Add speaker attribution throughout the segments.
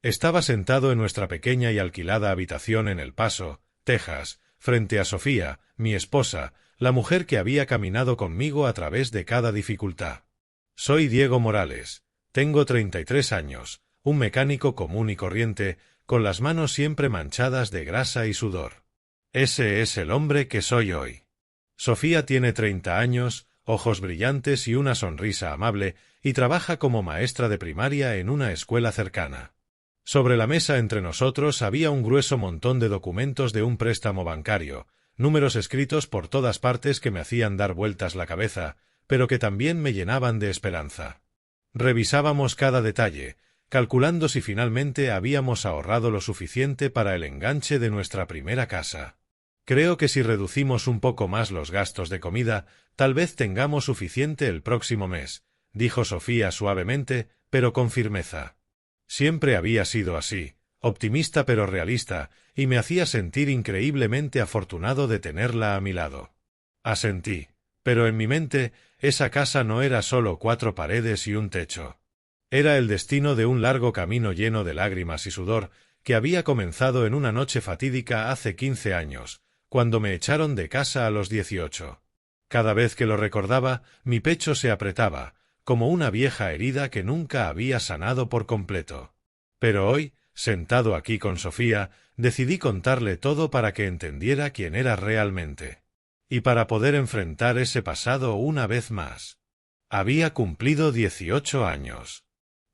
Speaker 1: Estaba sentado en nuestra pequeña y alquilada habitación en El Paso, Texas, frente a Sofía, mi esposa, la mujer que había caminado conmigo a través de cada dificultad. Soy Diego Morales. Tengo 33 años, un mecánico común y corriente, con las manos siempre manchadas de grasa y sudor. Ese es el hombre que soy hoy. Sofía tiene 30 años, ojos brillantes y una sonrisa amable, y trabaja como maestra de primaria en una escuela cercana. Sobre la mesa entre nosotros había un grueso montón de documentos de un préstamo bancario, números escritos por todas partes que me hacían dar vueltas la cabeza, pero que también me llenaban de esperanza. Revisábamos cada detalle, calculando si finalmente habíamos ahorrado lo suficiente para el enganche de nuestra primera casa. Creo que si reducimos un poco más los gastos de comida, tal vez tengamos suficiente el próximo mes, dijo Sofía suavemente, pero con firmeza. Siempre había sido así, optimista pero realista, y me hacía sentir increíblemente afortunado de tenerla a mi lado. Asentí, pero en mi mente, esa casa no era solo 4 paredes y un techo. Era el destino de un largo camino lleno de lágrimas y sudor, que había comenzado en una noche fatídica hace 15 años, cuando me echaron de casa a los 18. Cada vez que lo recordaba, mi pecho se apretaba, como una vieja herida que nunca había sanado por completo. Pero hoy, sentado aquí con Sofía, decidí contarle todo para que entendiera quién era realmente. Y para poder enfrentar ese pasado una vez más. Había cumplido 18 años.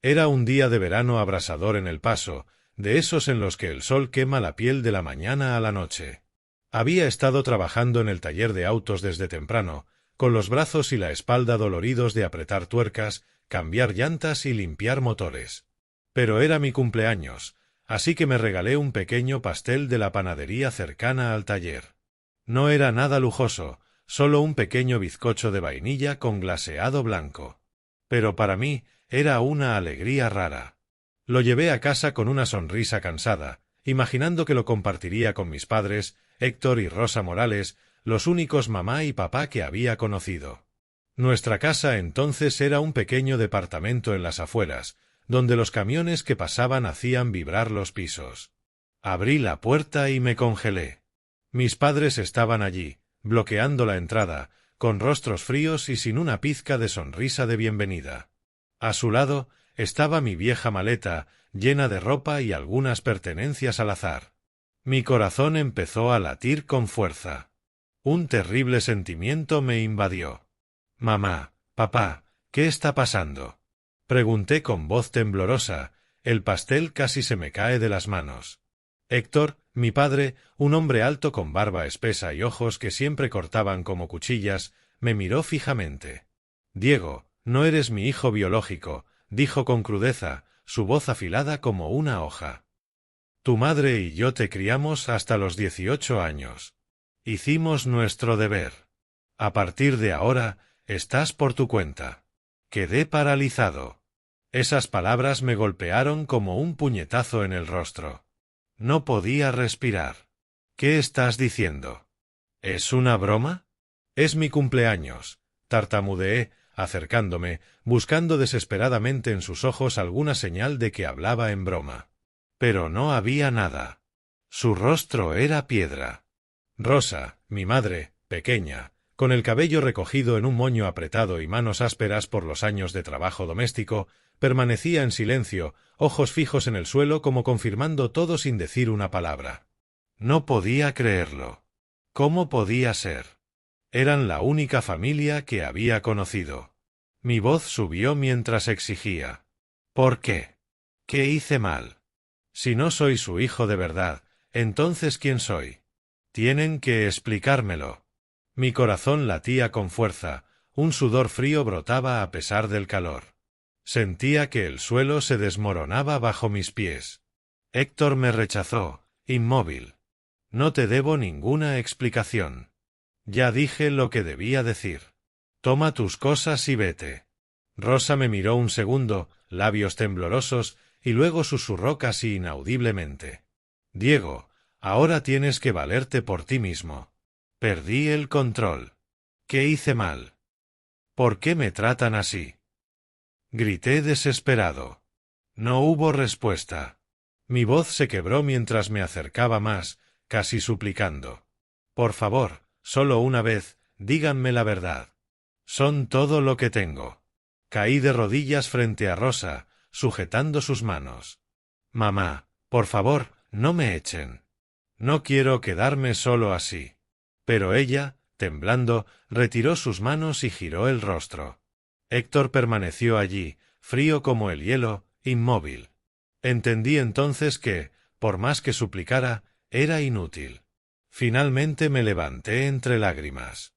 Speaker 1: Era un día de verano abrasador en El Paso, de esos en los que el sol quema la piel de la mañana a la noche. Había estado trabajando en el taller de autos desde temprano, con los brazos y la espalda doloridos de apretar tuercas, cambiar llantas y limpiar motores. Pero era mi cumpleaños, así que me regalé un pequeño pastel de la panadería cercana al taller. No era nada lujoso, solo un pequeño bizcocho de vainilla con glaseado blanco. Pero para mí era una alegría rara. Lo llevé a casa con una sonrisa cansada, imaginando que lo compartiría con mis padres, Héctor y Rosa Morales, los únicos mamá y papá que había conocido. Nuestra casa entonces era un pequeño departamento en las afueras, donde los camiones que pasaban hacían vibrar los pisos. Abrí la puerta y me congelé. Mis padres estaban allí, bloqueando la entrada, con rostros fríos y sin una pizca de sonrisa de bienvenida. A su lado estaba mi vieja maleta, llena de ropa y algunas pertenencias al azar. Mi corazón empezó a latir con fuerza. Un terrible sentimiento me invadió. «Mamá, papá, ¿qué está pasando?», pregunté con voz temblorosa. El pastel casi se me cae de las manos. Héctor, mi padre, un hombre alto con barba espesa y ojos que siempre cortaban como cuchillas, me miró fijamente. «Diego, no eres mi hijo biológico», dijo con crudeza, su voz afilada como una hoja. «Tu madre y yo te criamos hasta los 18 años. Hicimos nuestro deber. A partir de ahora, estás por tu cuenta». Quedé paralizado. Esas palabras me golpearon como un puñetazo en el rostro. No podía respirar. «¿Qué estás diciendo? ¿Es una broma?» «Es mi cumpleaños», tartamudeé, acercándome, buscando desesperadamente en sus ojos alguna señal de que hablaba en broma. Pero no había nada. Su rostro era piedra. Rosa, mi madre, pequeña, con el cabello recogido en un moño apretado y manos ásperas por los años de trabajo doméstico, permanecía en silencio, ojos fijos en el suelo como confirmando todo sin decir una palabra. No podía creerlo. ¿Cómo podía ser? Eran la única familia que había conocido. Mi voz subió mientras exigía. «¿Por qué? ¿Qué hice mal? Si no soy su hijo de verdad, entonces ¿quién soy? Tienen que explicármelo». Mi corazón latía con fuerza, un sudor frío brotaba a pesar del calor. Sentía que el suelo se desmoronaba bajo mis pies. Héctor me rechazó, inmóvil. «No te debo ninguna explicación. Ya dije lo que debía decir. Toma tus cosas y vete». Rosa me miró un segundo, labios temblorosos, y luego susurró casi inaudiblemente. «Diego, ahora tienes que valerte por ti mismo. Perdí el control. ¿Qué hice mal? ¿Por qué me tratan así?». Grité desesperado. No hubo respuesta. Mi voz se quebró mientras me acercaba más, casi suplicando. Por favor, solo una vez, díganme la verdad. Son todo lo que tengo. Caí de rodillas frente a Rosa, sujetando sus manos. Mamá, por favor, no me echen. No quiero quedarme solo así. Pero ella, temblando, retiró sus manos y giró el rostro. Héctor permaneció allí, frío como el hielo, inmóvil. Entendí entonces que, por más que suplicara, era inútil. Finalmente me levanté entre lágrimas.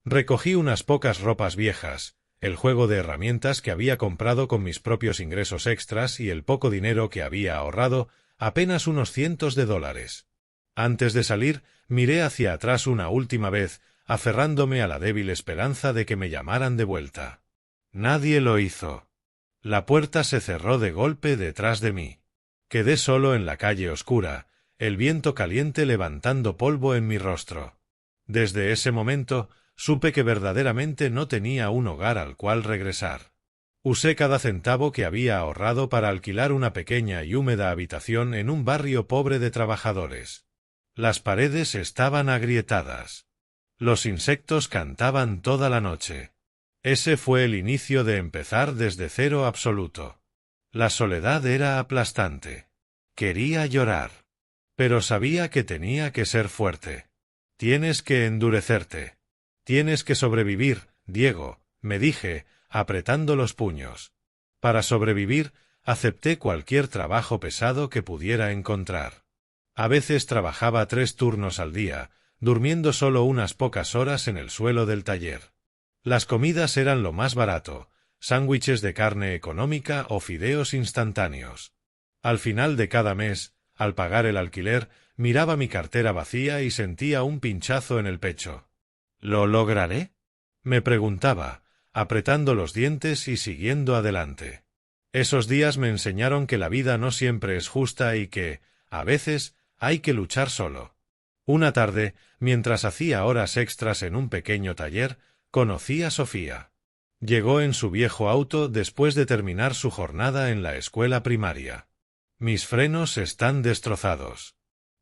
Speaker 1: Recogí unas pocas ropas viejas, el juego de herramientas que había comprado con mis propios ingresos extras y el poco dinero que había ahorrado, apenas unos cientos de dólares. Antes de salir, miré hacia atrás una última vez, aferrándome a la débil esperanza de que me llamaran de vuelta. Nadie lo hizo. La puerta se cerró de golpe detrás de mí. Quedé solo en la calle oscura, el viento caliente levantando polvo en mi rostro. Desde ese momento, supe que verdaderamente no tenía un hogar al cual regresar. Usé cada centavo que había ahorrado para alquilar una pequeña y húmeda habitación en un barrio pobre de trabajadores. Las paredes estaban agrietadas. Los insectos cantaban toda la noche. Ese fue el inicio de empezar desde cero absoluto. La soledad era aplastante. Quería llorar. Pero sabía que tenía que ser fuerte. Tienes que endurecerte. Tienes que sobrevivir, Diego, me dije, apretando los puños. Para sobrevivir, acepté cualquier trabajo pesado que pudiera encontrar. A veces trabajaba 3 turnos al día, durmiendo solo unas pocas horas en el suelo del taller. Las comidas eran lo más barato, sándwiches de carne económica o fideos instantáneos. Al final de cada mes, al pagar el alquiler, miraba mi cartera vacía y sentía un pinchazo en el pecho. ¿Lo lograré?, me preguntaba, apretando los dientes y siguiendo adelante. Esos días me enseñaron que la vida no siempre es justa y que, a veces, hay que luchar solo. Una tarde, mientras hacía horas extras en un pequeño taller, conocí a Sofía. Llegó en su viejo auto después de terminar su jornada en la escuela primaria. Mis frenos están destrozados.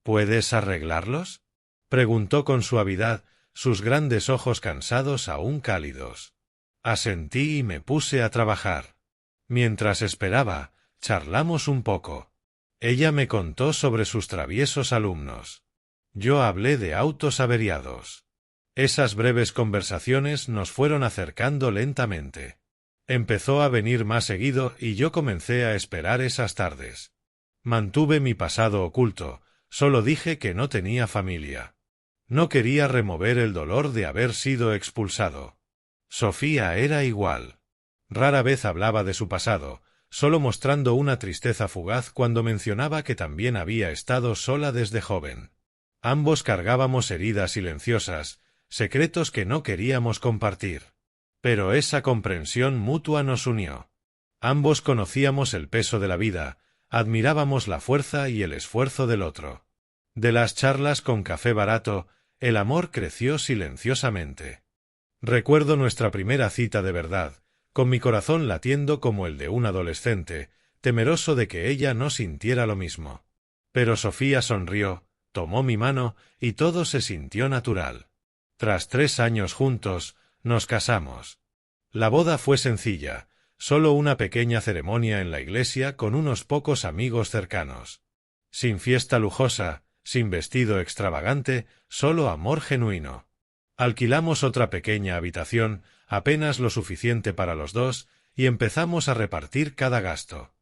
Speaker 1: ¿Puedes arreglarlos?, preguntó con suavidad, sus grandes ojos cansados aún cálidos. Asentí y me puse a trabajar. Mientras esperaba, charlamos un poco. Ella me contó sobre sus traviesos alumnos. Yo hablé de autos averiados. Esas breves conversaciones nos fueron acercando lentamente. Empezó a venir más seguido y yo comencé a esperar esas tardes. Mantuve mi pasado oculto, solo dije que no tenía familia. No quería remover el dolor de haber sido expulsado. Sofía era igual. Rara vez hablaba de su pasado, solo mostrando una tristeza fugaz cuando mencionaba que también había estado sola desde joven. Ambos cargábamos heridas silenciosas, secretos que no queríamos compartir. Pero esa comprensión mutua nos unió. Ambos conocíamos el peso de la vida, admirábamos la fuerza y el esfuerzo del otro. De las charlas con café barato, el amor creció silenciosamente. Recuerdo nuestra primera cita de verdad, con mi corazón latiendo como el de un adolescente, temeroso de que ella no sintiera lo mismo. Pero Sofía sonrió, tomó mi mano, y todo se sintió natural. Tras 3 años juntos, nos casamos. La boda fue sencilla, solo una pequeña ceremonia en la iglesia con unos pocos amigos cercanos. Sin fiesta lujosa, sin vestido extravagante, solo amor genuino. Alquilamos otra pequeña habitación, apenas lo suficiente para los dos, y empezamos a repartir cada gasto.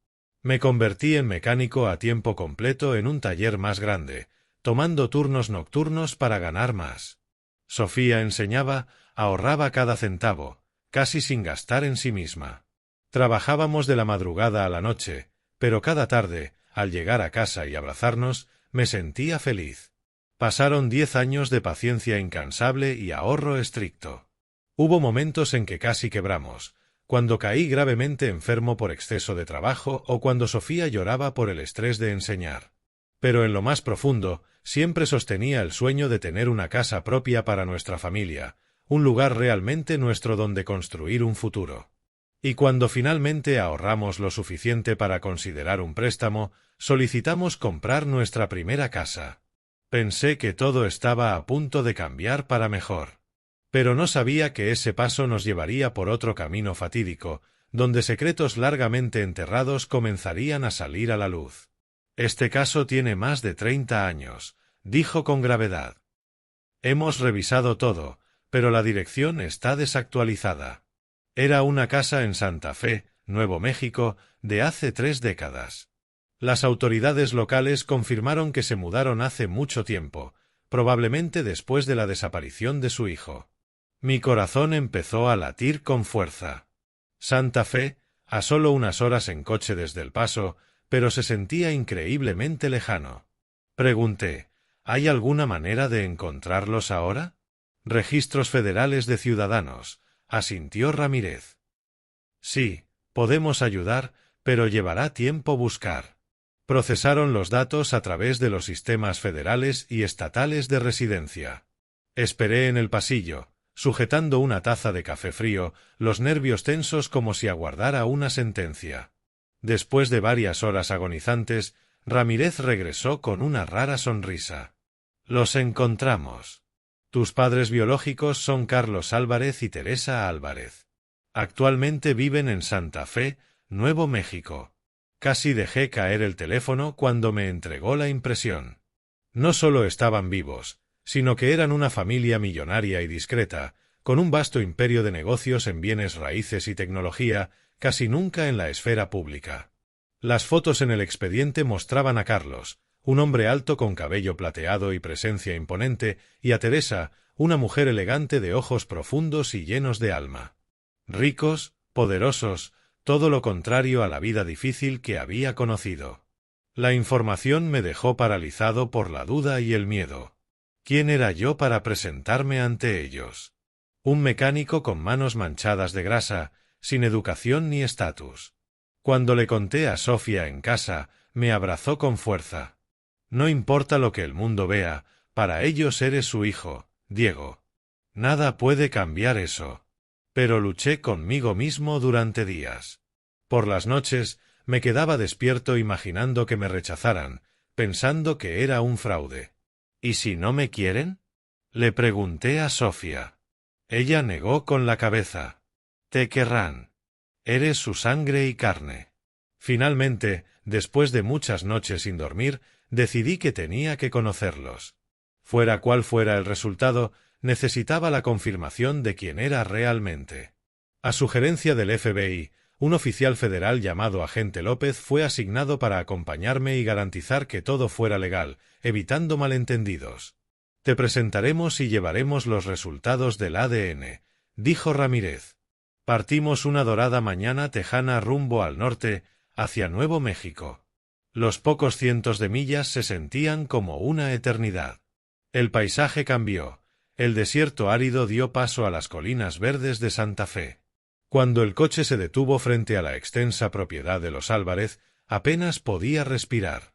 Speaker 1: Me convertí en mecánico a tiempo completo en un taller más grande, tomando turnos nocturnos para ganar más. Sofía enseñaba, ahorraba cada centavo, casi sin gastar en sí misma. Trabajábamos de la madrugada a la noche, pero cada tarde, al llegar a casa y abrazarnos, me sentía feliz. Pasaron 10 años de paciencia incansable y ahorro estricto. Hubo momentos en que casi quebramos, cuando caí gravemente enfermo por exceso de trabajo o cuando Sofía lloraba por el estrés de enseñar. Pero en lo más profundo, siempre sostenía el sueño de tener una casa propia para nuestra familia, un lugar realmente nuestro donde construir un futuro. Y cuando finalmente ahorramos lo suficiente para considerar un préstamo, solicitamos comprar nuestra primera casa. Pensé que todo estaba a punto de cambiar para mejor. Pero no sabía que ese paso nos llevaría por otro camino fatídico, donde secretos largamente enterrados comenzarían a salir a la luz. Este caso tiene más de 30 años, dijo con gravedad. Hemos revisado todo, pero la dirección está desactualizada. Era una casa en Santa Fe, Nuevo México, de hace 3 décadas. Las autoridades locales confirmaron que se mudaron hace mucho tiempo, probablemente después de la desaparición de su hijo. Mi corazón empezó a latir con fuerza. Santa Fe, a solo unas horas en coche desde El Paso, pero se sentía increíblemente lejano. Pregunté, ¿hay alguna manera de encontrarlos ahora? Registros federales de ciudadanos, asintió Ramírez. Sí, podemos ayudar, pero llevará tiempo buscar. Procesaron los datos a través de los sistemas federales y estatales de residencia. Esperé en el pasillo, sujetando una taza de café frío, los nervios tensos como si aguardara una sentencia. Después de varias horas agonizantes, Ramírez regresó con una rara sonrisa. Los encontramos. Tus padres biológicos son Carlos Álvarez y Teresa Álvarez. Actualmente viven en Santa Fe, Nuevo México. Casi dejé caer el teléfono cuando me entregó la impresión. No solo estaban vivos, sino que eran una familia millonaria y discreta, con un vasto imperio de negocios en bienes raíces y tecnología, casi nunca en la esfera pública. Las fotos en el expediente mostraban a Carlos, un hombre alto con cabello plateado y presencia imponente, y a Teresa, una mujer elegante de ojos profundos y llenos de alma. Ricos, poderosos, todo lo contrario a la vida difícil que había conocido. La información me dejó paralizado por la duda y el miedo. ¿Quién era yo para presentarme ante ellos? Un mecánico con manos manchadas de grasa, sin educación ni estatus. Cuando le conté a Sofía en casa, me abrazó con fuerza. No importa lo que el mundo vea, para ellos eres su hijo, Diego. Nada puede cambiar eso. Pero luché conmigo mismo durante días. Por las noches, me quedaba despierto imaginando que me rechazaran, pensando que era un fraude. ¿Y si no me quieren? Le pregunté a Sofía. Ella negó con la cabeza. Te querrán. Eres su sangre y carne. Finalmente, después de muchas noches sin dormir, decidí que tenía que conocerlos. Fuera cual fuera el resultado, necesitaba la confirmación de quién era realmente. A sugerencia del FBI, un oficial federal llamado Agente López fue asignado para acompañarme y garantizar que todo fuera legal, evitando malentendidos. Te presentaremos y llevaremos los resultados del ADN, dijo Ramírez. Partimos una dorada mañana tejana rumbo al norte, hacia Nuevo México. Los pocos cientos de millas se sentían como una eternidad. El paisaje cambió. El desierto árido dio paso a las colinas verdes de Santa Fe. Cuando el coche se detuvo frente a la extensa propiedad de los Álvarez, apenas podía respirar.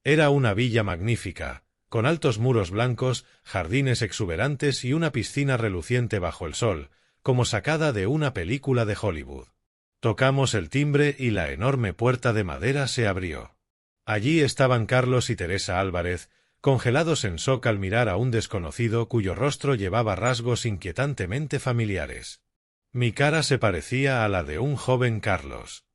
Speaker 1: Era una villa magnífica, con altos muros blancos, jardines exuberantes y una piscina reluciente bajo el sol, como sacada de una película de Hollywood. Tocamos el timbre y la enorme puerta de madera se abrió. Allí estaban Carlos y Teresa Álvarez, congelados en shock al mirar a un desconocido cuyo rostro llevaba rasgos inquietantemente familiares. Mi cara se parecía a la de un joven Carlos.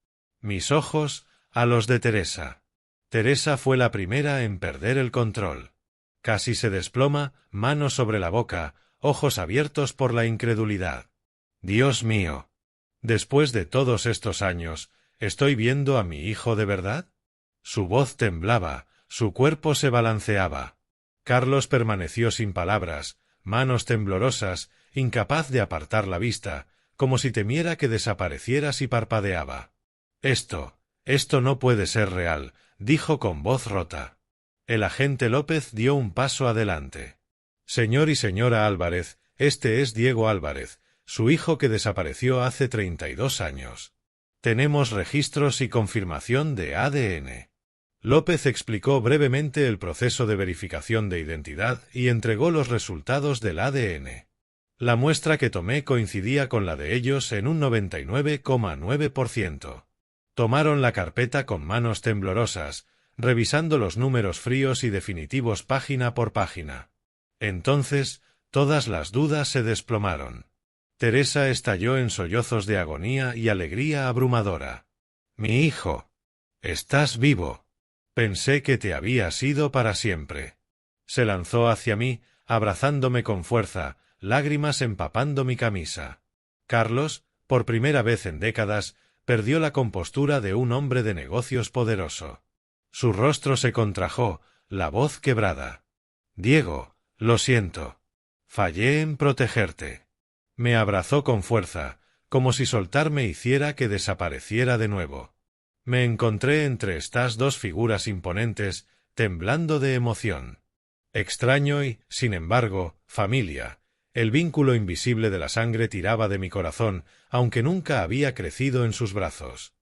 Speaker 1: Mis ojos, a los de Teresa. Teresa fue la primera en perder el control. Casi se desploma, manos sobre la boca, ojos abiertos por la incredulidad. Dios mío. Después de todos estos años, ¿estoy viendo a mi hijo de verdad? Su voz temblaba, su cuerpo se balanceaba. Carlos permaneció sin palabras, manos temblorosas, incapaz de apartar la vista, como si temiera que desapareciera si parpadeaba. Esto no puede ser real, dijo con voz rota. El agente López dio un paso adelante. Señor y señora Álvarez, este es Diego Álvarez, su hijo que desapareció hace 32 años. Tenemos registros y confirmación de ADN. López explicó brevemente el proceso de verificación de identidad y entregó los resultados del ADN. La muestra que tomé coincidía con la de ellos en un 99,9%. Tomaron la carpeta con manos temblorosas, revisando los números fríos y definitivos página por página. Entonces, todas las dudas se desplomaron. Teresa estalló en sollozos de agonía y alegría abrumadora. «Mi hijo. Estás vivo. Pensé que te habías ido para siempre». Se lanzó hacia mí, abrazándome con fuerza, lágrimas empapando mi camisa. Carlos, por primera vez en décadas, perdió la compostura de un hombre de negocios poderoso. Su rostro se contrajo, la voz quebrada. «Diego, lo siento. Fallé en protegerte». Me abrazó con fuerza, como si soltarme hiciera que desapareciera de nuevo. Me encontré entre estas dos figuras imponentes, temblando de emoción. Extraño y, sin embargo, familia. El vínculo invisible de la sangre tiraba de mi corazón, aunque nunca había crecido en sus brazos.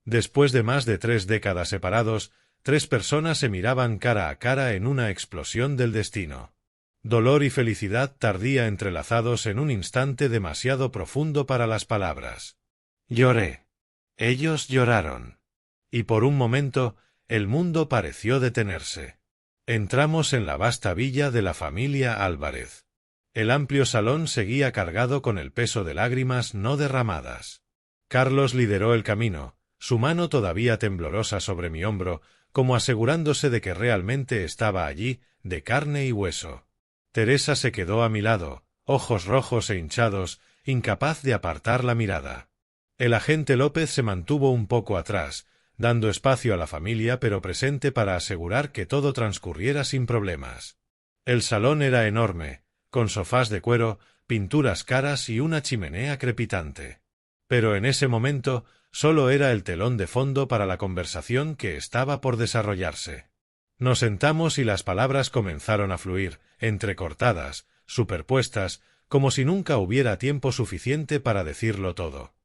Speaker 1: Después de más de 3 décadas separados, 3 personas se miraban cara a cara en una explosión del destino. Dolor y felicidad tardía entrelazados en un instante demasiado profundo para las palabras. Lloré. Ellos lloraron. Y por un momento, el mundo pareció detenerse. Entramos en la vasta villa de la familia Álvarez. El amplio salón seguía cargado con el peso de lágrimas no derramadas. Carlos lideró el camino, su mano todavía temblorosa sobre mi hombro, como asegurándose de que realmente estaba allí, de carne y hueso. Teresa se quedó a mi lado, ojos rojos e hinchados, incapaz de apartar la mirada. El agente López se mantuvo un poco atrás, dando espacio a la familia pero presente para asegurar que todo transcurriera sin problemas. El salón era enorme, con sofás de cuero, pinturas caras y una chimenea crepitante. Pero en ese momento solo era el telón de fondo para la conversación que estaba por desarrollarse. Nos sentamos y las palabras comenzaron a fluir, entrecortadas, superpuestas, como si nunca hubiera tiempo suficiente para decirlo todo.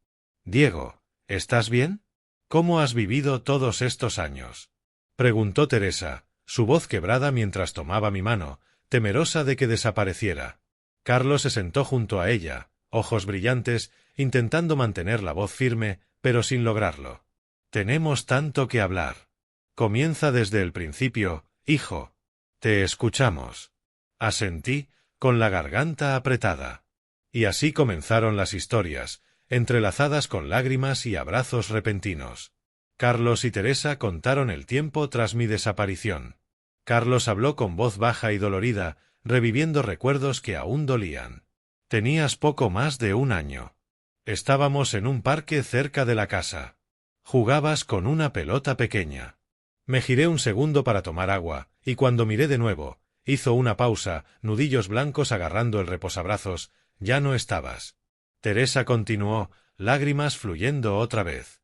Speaker 1: «Diego, ¿estás bien? ¿Cómo has vivido todos estos años?», preguntó Teresa, su voz quebrada mientras tomaba mi mano, temerosa de que desapareciera. Carlos se sentó junto a ella, ojos brillantes, intentando mantener la voz firme, pero sin lograrlo. «Tenemos tanto que hablar. Comienza desde el principio, hijo. Te escuchamos». Asentí, con la garganta apretada. Y así comenzaron las historias, entrelazadas con lágrimas y abrazos repentinos. Carlos y Teresa contaron el tiempo tras mi desaparición. Carlos habló con voz baja y dolorida, reviviendo recuerdos que aún dolían. «Tenías poco más de 1 año. Estábamos en un parque cerca de la casa. Jugabas con una pelota pequeña. Me giré un segundo para tomar agua, y cuando miré de nuevo, hizo una pausa, nudillos blancos agarrando el reposabrazos, ya no estabas». Teresa continuó, lágrimas fluyendo otra vez.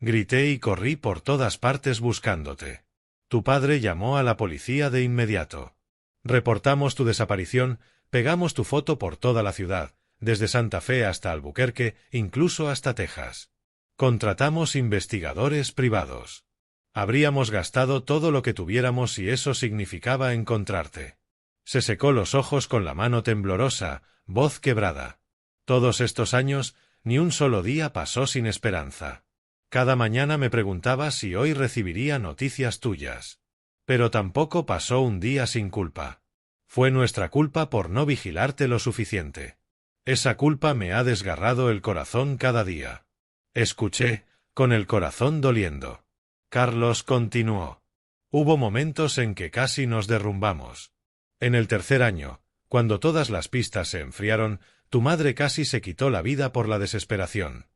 Speaker 1: «Grité y corrí por todas partes buscándote. Tu padre llamó a la policía de inmediato. Reportamos tu desaparición, pegamos tu foto por toda la ciudad, desde Santa Fe hasta Albuquerque, incluso hasta Texas. Contratamos investigadores privados. Habríamos gastado todo lo que tuviéramos si eso significaba encontrarte». Se secó los ojos con la mano temblorosa, voz quebrada. «Todos estos años, ni un solo día pasó sin esperanza. Cada mañana me preguntaba si hoy recibiría noticias tuyas. Pero tampoco pasó un día sin culpa. Fue nuestra culpa por no vigilarte lo suficiente. Esa culpa me ha desgarrado el corazón cada día». Escuché, con el corazón doliendo. Carlos continuó. «Hubo momentos en que casi nos derrumbamos. En el 3er año, cuando todas las pistas se enfriaron, tu madre casi se quitó la vida por la desesperación.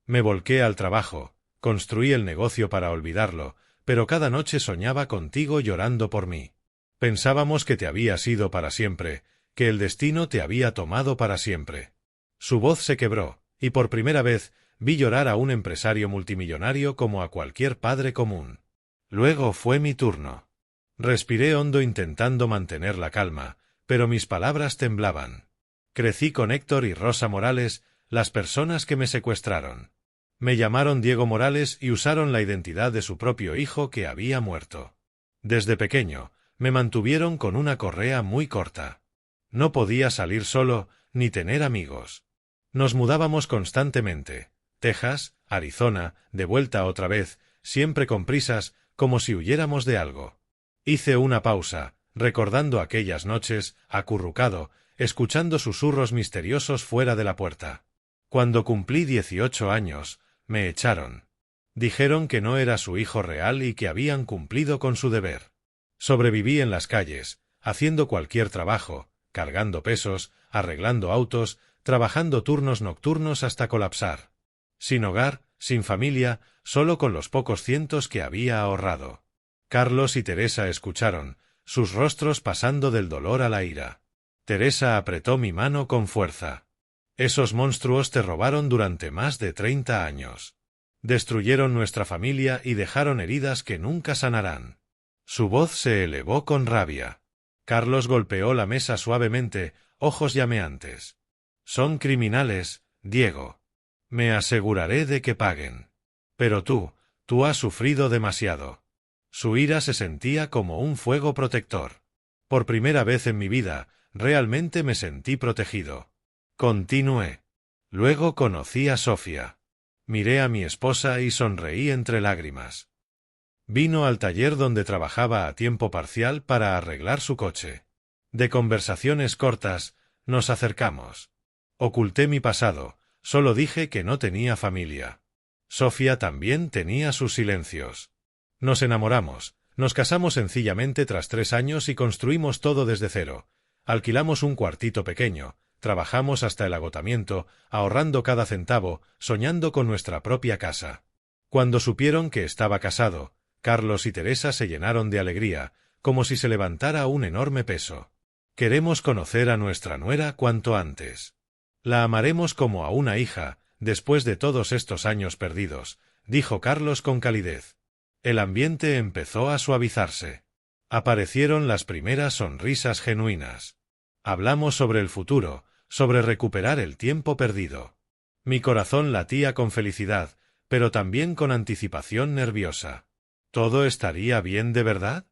Speaker 1: Me volqué al trabajo, construí el negocio para olvidarlo, pero cada noche soñaba contigo llorando por mí. Pensábamos que te habías ido para siempre, que el destino te había tomado para siempre». Su voz se quebró, y por primera vez vi llorar a un empresario multimillonario como a cualquier padre común. Luego fue mi turno. Respiré hondo intentando mantener la calma, pero mis palabras temblaban. Crecí con Héctor y Rosa Morales, las personas que me secuestraron. Me llamaron Diego Morales y usaron la identidad de su propio hijo que había muerto. Desde pequeño, me mantuvieron con una correa muy corta. No podía salir solo, ni tener amigos. Nos mudábamos constantemente. Texas, Arizona, de vuelta otra vez, siempre con prisas, como si huyéramos de algo. Hice una pausa, recordando aquellas noches, acurrucado, escuchando susurros misteriosos fuera de la puerta. Cuando cumplí 18 años, me echaron. Dijeron que no era su hijo real y que habían cumplido con su deber. Sobreviví en las calles, haciendo cualquier trabajo, cargando pesos, arreglando autos, trabajando turnos nocturnos hasta colapsar. Sin hogar, sin familia, solo con los pocos cientos que había ahorrado. Carlos y Teresa escucharon, sus rostros pasando del dolor a la ira. Teresa apretó mi mano con fuerza. Esos monstruos te robaron durante más de 30 años. Destruyeron nuestra familia y dejaron heridas que nunca sanarán. Su voz se elevó con rabia. Carlos golpeó la mesa suavemente, ojos llameantes. Son criminales, Diego. Me aseguraré de que paguen. Pero tú has sufrido demasiado. Su ira se sentía como un fuego protector. Por primera vez en mi vida, realmente me sentí protegido. Continué. Luego conocí a Sofía. Miré a mi esposa y sonreí entre lágrimas. Vino al taller donde trabajaba a tiempo parcial para arreglar su coche. De conversaciones cortas, nos acercamos. Oculté mi pasado, solo dije que no tenía familia. Sofía también tenía sus silencios. Nos enamoramos, nos casamos sencillamente tras 3 años y construimos todo desde cero. Alquilamos un cuartito pequeño, trabajamos hasta el agotamiento, ahorrando cada centavo, soñando con nuestra propia casa. Cuando supieron que estaba casado, Carlos y Teresa se llenaron de alegría, como si se levantara un enorme peso. Queremos conocer a nuestra nuera cuanto antes. La amaremos como a una hija, después de todos estos años perdidos, dijo Carlos con calidez. El ambiente empezó a suavizarse. Aparecieron las primeras sonrisas genuinas. Hablamos sobre el futuro, sobre recuperar el tiempo perdido. Mi corazón latía con felicidad, pero también con anticipación nerviosa. ¿Todo estaría bien de verdad?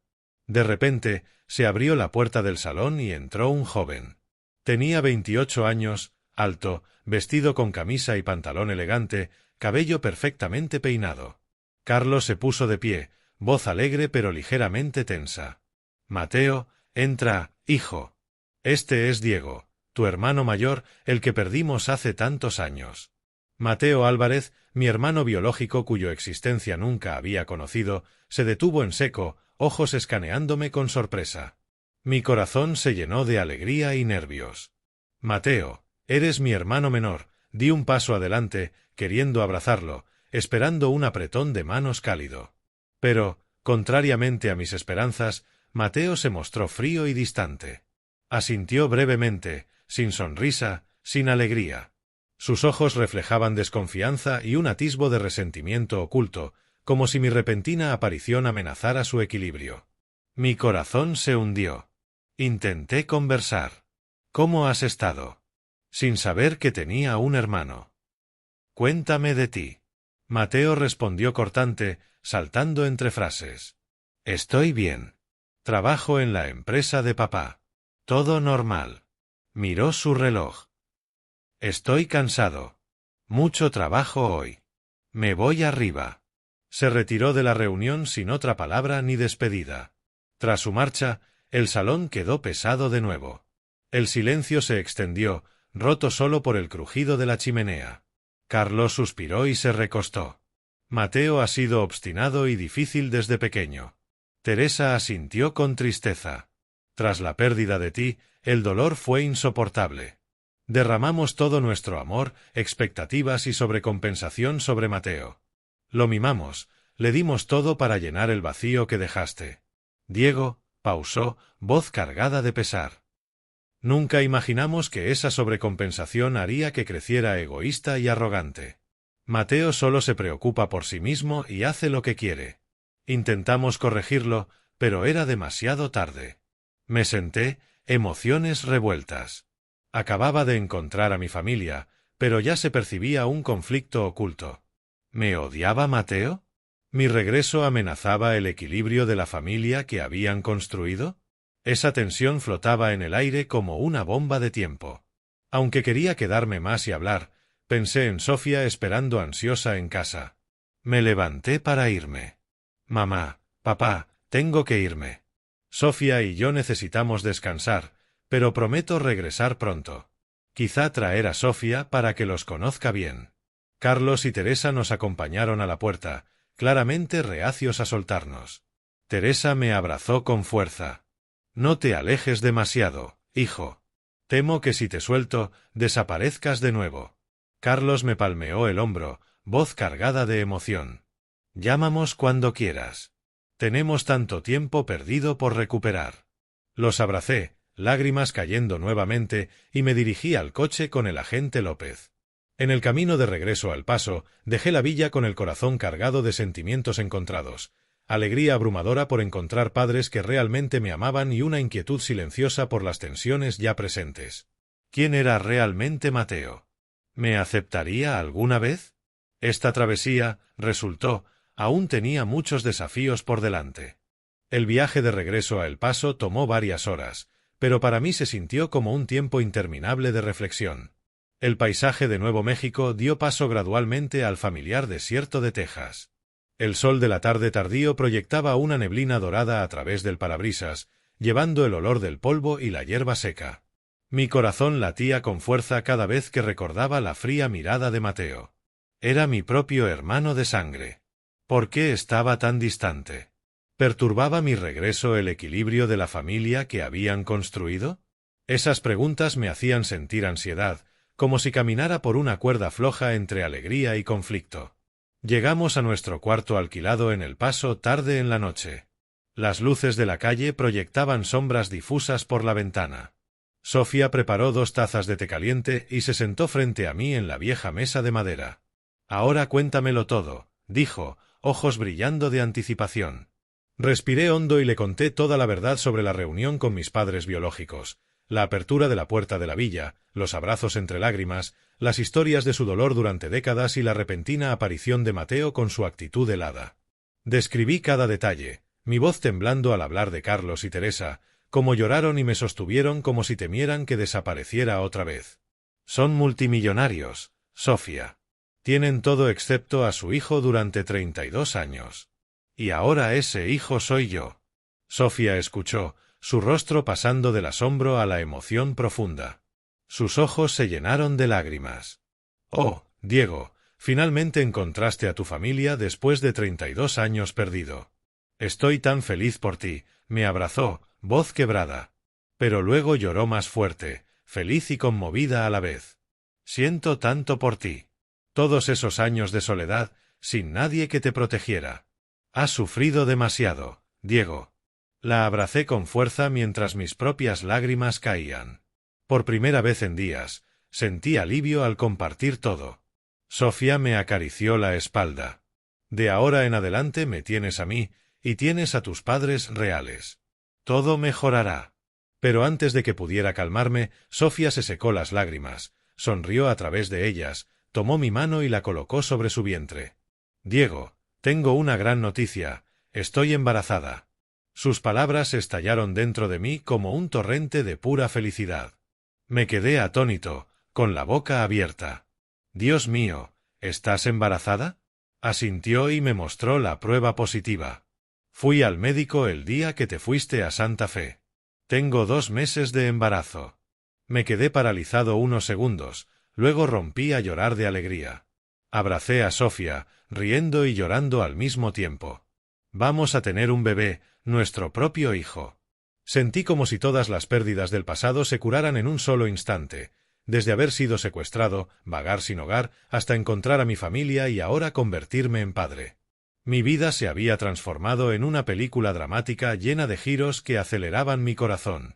Speaker 1: De repente, se abrió la puerta del salón y entró un joven. Tenía 28 años, alto, vestido con camisa y pantalón elegante, cabello perfectamente peinado. Carlos se puso de pie, voz alegre pero ligeramente tensa. Mateo, entra, hijo. Este es Diego, tu hermano mayor, el que perdimos hace tantos años. Mateo Álvarez, mi hermano biológico cuyo existencia nunca había conocido, se detuvo en seco, ojos escaneándome con sorpresa. Mi corazón se llenó de alegría y nervios. Mateo, eres mi hermano menor, di un paso adelante, queriendo abrazarlo, esperando un apretón de manos cálido. Pero, contrariamente a mis esperanzas, Mateo se mostró frío y distante. Asintió brevemente, sin sonrisa, sin alegría. Sus ojos reflejaban desconfianza y un atisbo de resentimiento oculto, como si mi repentina aparición amenazara su equilibrio. Mi corazón se hundió. Intenté conversar. ¿Cómo has estado? Sin saber que tenía un hermano. Cuéntame de ti. Mateo respondió cortante, saltando entre frases. Estoy bien. Trabajo en la empresa de papá. Todo normal. Miró su reloj. Estoy cansado. Mucho trabajo hoy. Me voy arriba. Se retiró de la reunión sin otra palabra ni despedida. Tras su marcha, el salón quedó pesado de nuevo. El silencio se extendió, roto solo por el crujido de la chimenea. Carlos suspiró y se recostó. Mateo ha sido obstinado y difícil desde pequeño. Teresa asintió con tristeza. Tras la pérdida de ti, el dolor fue insoportable. Derramamos todo nuestro amor, expectativas y sobrecompensación sobre Mateo. Lo mimamos, le dimos todo para llenar el vacío que dejaste. Diego, pausó, voz cargada de pesar. Nunca imaginamos que esa sobrecompensación haría que creciera egoísta y arrogante. Mateo solo se preocupa por sí mismo y hace lo que quiere. Intentamos corregirlo, pero era demasiado tarde. Me senté, emociones revueltas. Acababa de encontrar a mi familia, pero ya se percibía un conflicto oculto. ¿Me odiaba Mateo? ¿Mi regreso amenazaba el equilibrio de la familia que habían construido? Esa tensión flotaba en el aire como una bomba de tiempo. Aunque quería quedarme más y hablar, pensé en Sofía esperando ansiosa en casa. Me levanté para irme. Mamá, papá, tengo que irme. Sofía y yo necesitamos descansar, pero prometo regresar pronto. Quizá traer a Sofía para que los conozca bien. Carlos y Teresa nos acompañaron a la puerta, claramente reacios a soltarnos. Teresa me abrazó con fuerza. No te alejes demasiado, hijo. Temo que si te suelto, desaparezcas de nuevo. Carlos me palmeó el hombro, voz cargada de emoción. Llámamos cuando quieras. Tenemos tanto tiempo perdido por recuperar. Los abracé, lágrimas cayendo nuevamente, y me dirigí al coche con el agente López. En el camino de regreso al Paso, dejé la villa con el corazón cargado de sentimientos encontrados, alegría abrumadora por encontrar padres que realmente me amaban y una inquietud silenciosa por las tensiones ya presentes. ¿Quién era realmente Mateo? ¿Me aceptaría alguna vez? Esta travesía, resultó, aún tenía muchos desafíos por delante. El viaje de regreso a El Paso tomó varias horas, pero para mí se sintió como un tiempo interminable de reflexión. El paisaje de Nuevo México dio paso gradualmente al familiar desierto de Texas. El sol de la tarde tardío proyectaba una neblina dorada a través del parabrisas, llevando el olor del polvo y la hierba seca. Mi corazón latía con fuerza cada vez que recordaba la fría mirada de Mateo. Era mi propio hermano de sangre. ¿Por qué estaba tan distante? ¿Perturbaba mi regreso el equilibrio de la familia que habían construido? Esas preguntas me hacían sentir ansiedad, como si caminara por una cuerda floja entre alegría y conflicto. Llegamos a nuestro cuarto alquilado en El Paso tarde en la noche. Las luces de la calle proyectaban sombras difusas por la ventana. Sofía preparó 2 tazas de té caliente y se sentó frente a mí en la vieja mesa de madera. «Ahora cuéntamelo todo», dijo, ojos brillando de anticipación. Respiré hondo y le conté toda la verdad sobre la reunión con mis padres biológicos, la apertura de la puerta de la villa, los abrazos entre lágrimas, las historias de su dolor durante décadas y la repentina aparición de Mateo con su actitud helada. Describí cada detalle, mi voz temblando al hablar de Carlos y Teresa, cómo lloraron y me sostuvieron como si temieran que desapareciera otra vez. Son multimillonarios, Sofía. Tienen todo excepto a su hijo durante 32 años. Y ahora ese hijo soy yo. Sofía escuchó, su rostro pasando del asombro a la emoción profunda. Sus ojos se llenaron de lágrimas. «Oh, Diego, finalmente encontraste a tu familia después de 32 años perdido. Estoy tan feliz por ti», me abrazó, voz quebrada. Pero luego lloró más fuerte, feliz y conmovida a la vez. «Siento tanto por ti. Todos esos años de soledad, sin nadie que te protegiera. Has sufrido demasiado, Diego». La abracé con fuerza mientras mis propias lágrimas caían. Por primera vez en días, sentí alivio al compartir todo. Sofía me acarició la espalda. «De ahora en adelante me tienes a mí, y tienes a tus padres reales. Todo mejorará». Pero antes de que pudiera calmarme, Sofía se secó las lágrimas, sonrió a través de ellas, tomó mi mano y la colocó sobre su vientre. «Diego, tengo una gran noticia, estoy embarazada». Sus palabras estallaron dentro de mí como un torrente de pura felicidad. Me quedé atónito, con la boca abierta. «Dios mío, ¿estás embarazada?», asintió y me mostró la prueba positiva. «Fui al médico el día que te fuiste a Santa Fe. Tengo 2 meses de embarazo». Me quedé paralizado unos segundos, luego rompí a llorar de alegría. Abracé a Sofía, riendo y llorando al mismo tiempo. «Vamos a tener un bebé, nuestro propio hijo». Sentí como si todas las pérdidas del pasado se curaran en un solo instante, desde haber sido secuestrado, vagar sin hogar, hasta encontrar a mi familia y ahora convertirme en padre. Mi vida se había transformado en una película dramática llena de giros que aceleraban mi corazón.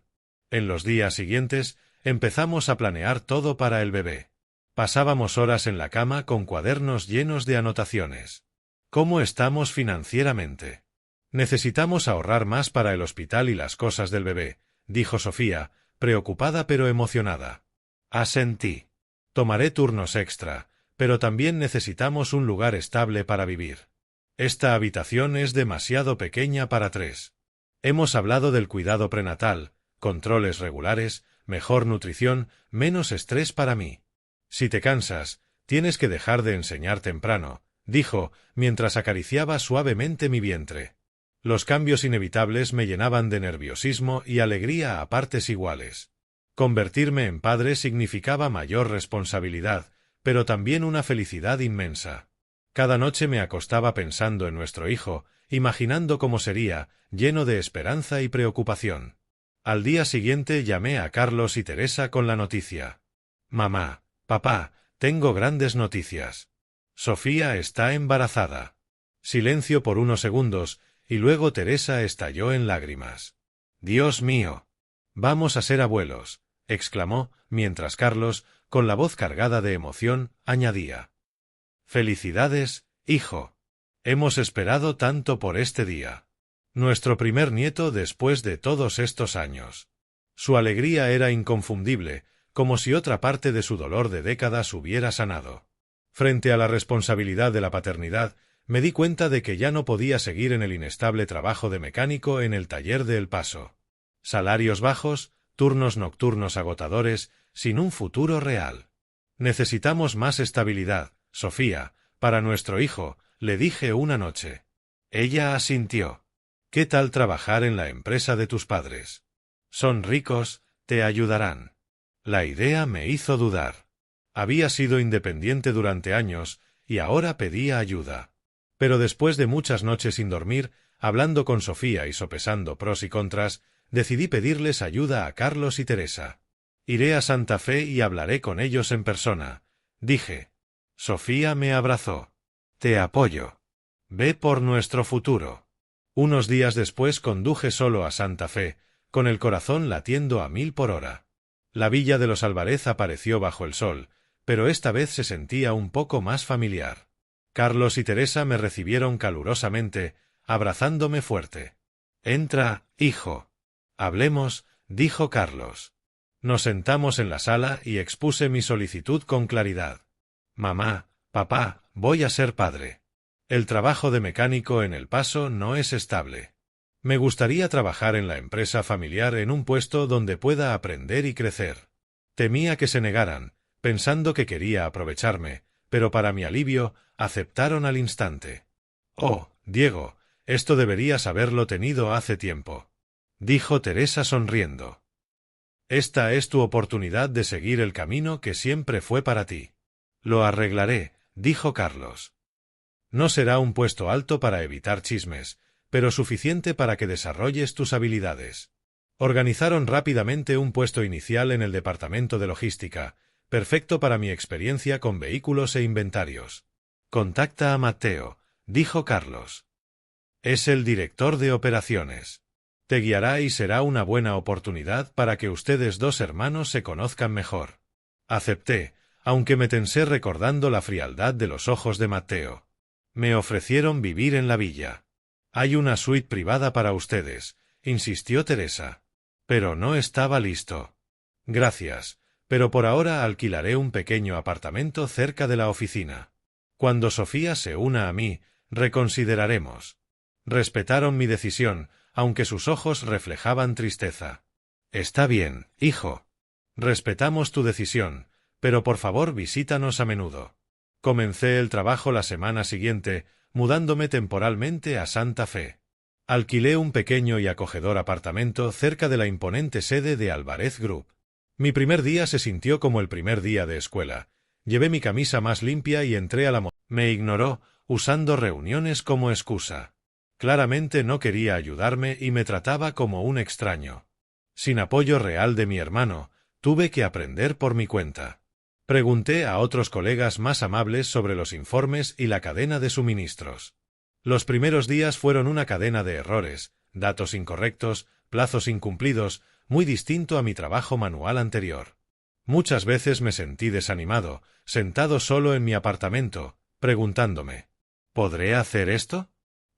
Speaker 1: En los días siguientes, empezamos a planear todo para el bebé. Pasábamos horas en la cama con cuadernos llenos de anotaciones. ¿Cómo estamos financieramente? Necesitamos ahorrar más para el hospital y las cosas del bebé, dijo Sofía, preocupada pero emocionada. Asentí. Tomaré turnos extra, pero también necesitamos un lugar estable para vivir. Esta habitación es demasiado pequeña para 3. Hemos hablado del cuidado prenatal, controles regulares, mejor nutrición, menos estrés para mí. Si te cansas, tienes que dejar de enseñar temprano, dijo, mientras acariciaba suavemente mi vientre. Los cambios inevitables me llenaban de nerviosismo y alegría a partes iguales. Convertirme en padre significaba mayor responsabilidad, pero también una felicidad inmensa. Cada noche me acostaba pensando en nuestro hijo, imaginando cómo sería, lleno de esperanza y preocupación. Al día siguiente llamé a Carlos y Teresa con la noticia. Mamá, papá, tengo grandes noticias. Sofía está embarazada. Silencio por unos segundos, y luego Teresa estalló en lágrimas. Dios mío. Vamos a ser abuelos, exclamó, mientras Carlos, con la voz cargada de emoción, añadía. Felicidades, hijo. Hemos esperado tanto por este día. Nuestro primer nieto después de todos estos años. Su alegría era inconfundible, como si otra parte de su dolor de décadas hubiera sanado. Frente a la responsabilidad de la paternidad, me di cuenta de que ya no podía seguir en el inestable trabajo de mecánico en el taller de El Paso. Salarios bajos, turnos nocturnos agotadores, sin un futuro real. Necesitamos más estabilidad, Sofía, para nuestro hijo, le dije una noche. Ella asintió. ¿Qué tal trabajar en la empresa de tus padres? Son ricos, te ayudarán. La idea me hizo dudar. Había sido independiente durante años y ahora pedía ayuda. Pero después de muchas noches sin dormir, hablando con Sofía y sopesando pros y contras, decidí pedirles ayuda a Carlos y Teresa. Iré a Santa Fe y hablaré con ellos en persona, dije. Sofía me abrazó. Te apoyo. Ve por nuestro futuro. Unos días después conduje solo a Santa Fe, con el corazón latiendo a 1000 por hora. La villa de los Álvarez apareció bajo el sol, pero esta vez se sentía un poco más familiar. Carlos y Teresa me recibieron calurosamente, abrazándome fuerte. Entra, hijo. Hablemos, dijo Carlos. Nos sentamos en la sala y expuse mi solicitud con claridad. Mamá, papá, voy a ser padre. El trabajo de mecánico en El Paso no es estable. Me gustaría trabajar en la empresa familiar en un puesto donde pueda aprender y crecer. Temía que se negaran, pensando que quería aprovecharme, pero para mi alivio, aceptaron al instante. Oh, Diego, esto deberías haberlo tenido hace tiempo, dijo Teresa sonriendo. Esta es tu oportunidad de seguir el camino que siempre fue para ti. Lo arreglaré, dijo Carlos. No será un puesto alto para evitar chismes, pero suficiente para que desarrolles tus habilidades. Organizaron rápidamente un puesto inicial en el departamento de logística, perfecto para mi experiencia con vehículos e inventarios. Contacta a Mateo, dijo Carlos. Es el director de operaciones. Te guiará y será una buena oportunidad para que ustedes dos hermanos se conozcan mejor. Acepté, aunque me tensé recordando la frialdad de los ojos de Mateo. Me ofrecieron vivir en la villa. Hay una suite privada para ustedes, insistió Teresa. Pero no estaba listo. Gracias, pero por ahora alquilaré un pequeño apartamento cerca de la oficina. Cuando Sofía se una a mí, reconsideraremos. Respetaron mi decisión, aunque sus ojos reflejaban tristeza. Está bien, hijo. Respetamos tu decisión, pero por favor visítanos a menudo. Comencé el trabajo la semana siguiente, mudándome temporalmente a Santa Fe. Alquilé un pequeño y acogedor apartamento cerca de la imponente sede de Álvarez Group. Mi primer día se sintió como el primer día de escuela. Llevé mi camisa más limpia y entré a la Me ignoró, usando reuniones como excusa. Claramente no quería ayudarme y me trataba como un extraño. Sin apoyo real de mi hermano, tuve que aprender por mi cuenta. Pregunté a otros colegas más amables sobre los informes y la cadena de suministros. Los primeros días fueron una cadena de errores, datos incorrectos, plazos incumplidos, muy distinto a mi trabajo manual anterior. Muchas veces me sentí desanimado, sentado solo en mi apartamento, preguntándome, ¿podré hacer esto?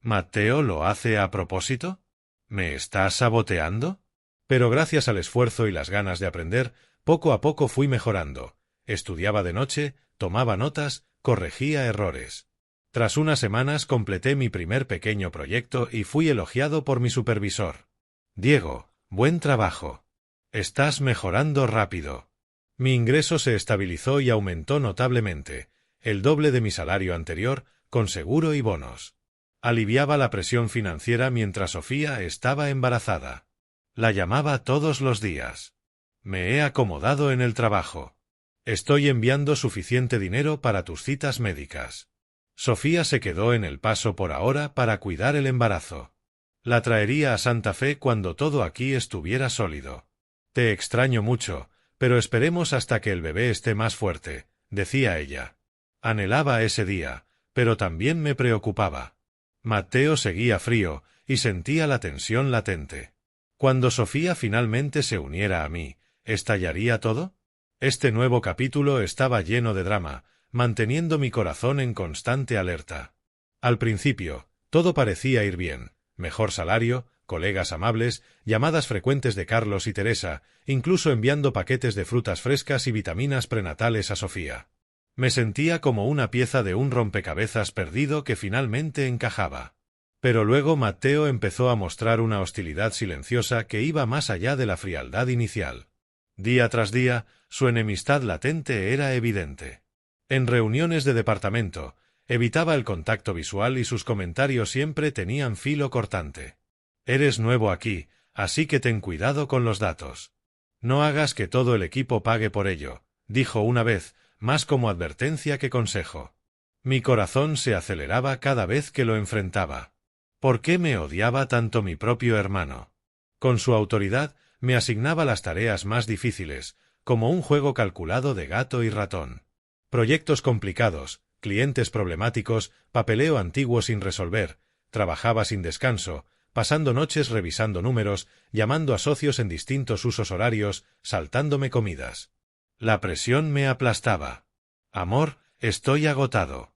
Speaker 1: ¿Mateo lo hace a propósito? ¿Me está saboteando? Pero gracias al esfuerzo y las ganas de aprender, poco a poco fui mejorando. Estudiaba de noche, tomaba notas, corregía errores. Tras unas semanas completé mi primer pequeño proyecto y fui elogiado por mi supervisor. Diego, buen trabajo. Estás mejorando rápido. Mi ingreso se estabilizó y aumentó notablemente, el doble de mi salario anterior, con seguro y bonos. Aliviaba la presión financiera mientras Sofía estaba embarazada. La llamaba todos los días. Me he acomodado en el trabajo. Estoy enviando suficiente dinero para tus citas médicas. Sofía se quedó en El Paso por ahora para cuidar el embarazo. La traería a Santa Fe cuando todo aquí estuviera sólido. Te extraño mucho, pero esperemos hasta que el bebé esté más fuerte, decía ella. Anhelaba ese día, pero también me preocupaba. Matteo seguía frío y sentía la tensión latente. Cuando Sofía finalmente se uniera a mí, ¿estallaría todo? Este nuevo capítulo estaba lleno de drama, manteniendo mi corazón en constante alerta. Al principio, todo parecía ir bien: mejor salario, colegas amables, llamadas frecuentes de Carlos y Teresa, incluso enviando paquetes de frutas frescas y vitaminas prenatales a Sofía. Me sentía como una pieza de un rompecabezas perdido que finalmente encajaba. Pero luego Matteo empezó a mostrar una hostilidad silenciosa que iba más allá de la frialdad inicial. Día tras día, su enemistad latente era evidente. En reuniones de departamento, evitaba el contacto visual y sus comentarios siempre tenían filo cortante. Eres nuevo aquí, así que ten cuidado con los datos. No hagas que todo el equipo pague por ello, dijo una vez, más como advertencia que consejo. Mi corazón se aceleraba cada vez que lo enfrentaba. ¿Por qué me odiaba tanto mi propio hermano? Con su autoridad, me asignaba las tareas más difíciles, como un juego calculado de gato y ratón. Proyectos complicados, clientes problemáticos, papeleo antiguo sin resolver. Trabajaba sin descanso, pasando noches revisando números, llamando a socios en distintos usos horarios, saltándome comidas. La presión me aplastaba. Amor, estoy agotado.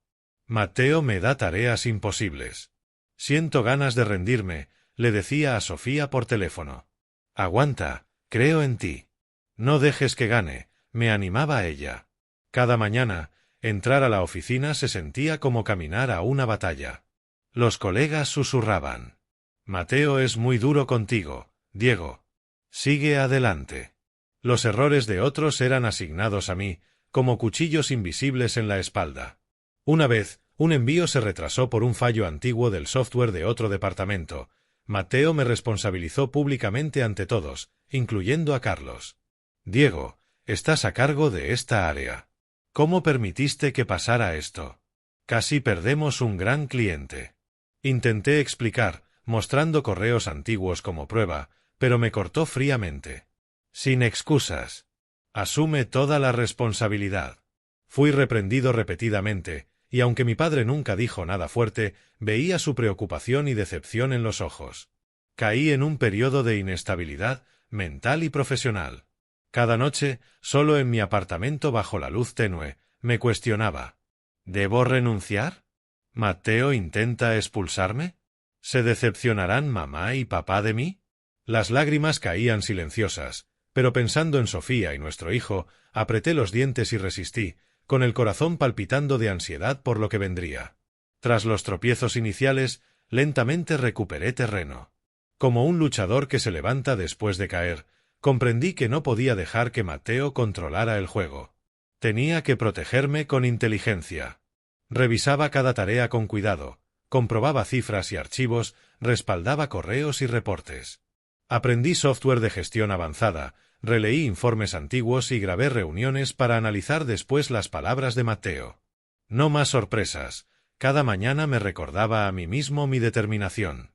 Speaker 1: Matteo me da tareas imposibles. Siento ganas de rendirme, le decía a Sofía por teléfono. Aguanta, creo en ti. No dejes que gane, me animaba ella. Cada mañana, entrar a la oficina se sentía como caminar a una batalla. Los colegas susurraban. Matteo es muy duro contigo, Diego. Sigue adelante. Los errores de otros eran asignados a mí, como cuchillos invisibles en la espalda. Una vez, un envío se retrasó por un fallo antiguo del software de otro departamento. Matteo me responsabilizó públicamente ante todos, incluyendo a Carlos. Diego, estás a cargo de esta área. ¿Cómo permitiste que pasara esto? Casi perdemos un gran cliente. Intenté explicar, mostrando correos antiguos como prueba, pero me cortó fríamente. Sin excusas. Asume toda la responsabilidad. Fui reprendido repetidamente, y aunque mi padre nunca dijo nada fuerte, veía su preocupación y decepción en los ojos. Caí en un periodo de inestabilidad mental y profesional. Cada noche, solo en mi apartamento bajo la luz tenue, me cuestionaba. ¿Debo renunciar? ¿Matteo intenta expulsarme? ¿Se decepcionarán mamá y papá de mí? Las lágrimas caían silenciosas, pero pensando en Sofía y nuestro hijo, apreté los dientes y resistí, con el corazón palpitando de ansiedad por lo que vendría. Tras los tropiezos iniciales, lentamente recuperé terreno. Como un luchador que se levanta después de caer, comprendí que no podía dejar que Matteo controlara el juego. Tenía que protegerme con inteligencia. Revisaba cada tarea con cuidado, comprobaba cifras y archivos, respaldaba correos y reportes. Aprendí software de gestión avanzada, releí informes antiguos y grabé reuniones para analizar después las palabras de Matteo. No más sorpresas, cada mañana me recordaba a mí mismo mi determinación.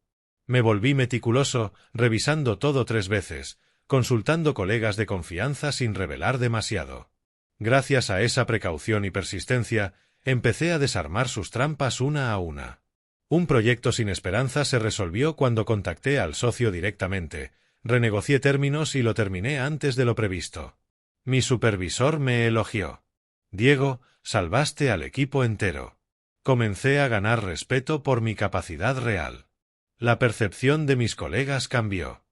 Speaker 1: Me volví meticuloso, revisando todo 3 veces, consultando colegas de confianza sin revelar demasiado. Gracias a esa precaución y persistencia, empecé a desarmar sus trampas una a una. Un proyecto sin esperanza se resolvió cuando contacté al socio directamente, renegocié términos y lo terminé antes de lo previsto. Mi supervisor me elogió. Diego, salvaste al equipo entero. Comencé a ganar respeto por mi capacidad real. La percepción de mis colegas cambió.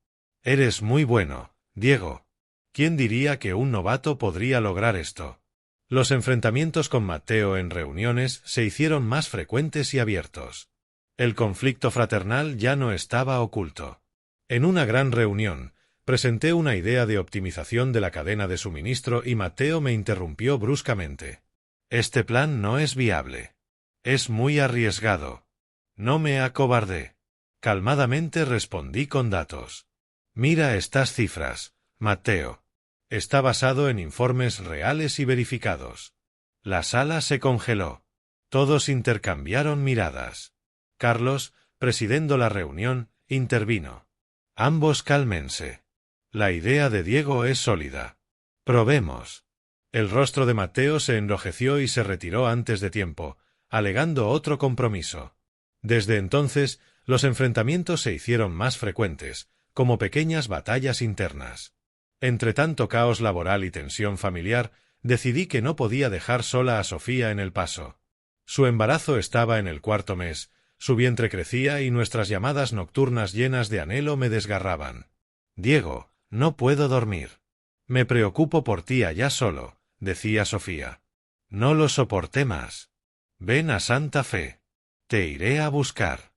Speaker 1: Eres muy bueno, Diego. ¿Quién diría que un novato podría lograr esto? Los enfrentamientos con Matteo en reuniones se hicieron más frecuentes y abiertos. El conflicto fraternal ya no estaba oculto. En una gran reunión, Presenté una idea de optimización de la cadena de suministro y Matteo me interrumpió bruscamente. Este plan no es viable. Es muy arriesgado. No me acobardé. Calmadamente respondí con datos. Mira estas cifras, Matteo. Está basado en informes reales y verificados. La sala se congeló. Todos intercambiaron miradas. Carlos, presidiendo la reunión, intervino. Ambos cálmense. La idea de Diego es sólida. Probemos. El rostro de Matteo se enrojeció y se retiró antes de tiempo, alegando otro compromiso. Desde entonces, los enfrentamientos se hicieron más frecuentes, como pequeñas batallas internas. Entre tanto caos laboral y tensión familiar, decidí que no podía dejar sola a Sofía en el paso. Su embarazo estaba en el 4º mes, su vientre crecía y nuestras llamadas nocturnas llenas de anhelo me desgarraban. Diego, no puedo dormir. Me preocupo por ti allá solo, decía Sofía. No lo soporté más. Ven a Santa Fe. Te iré a buscar.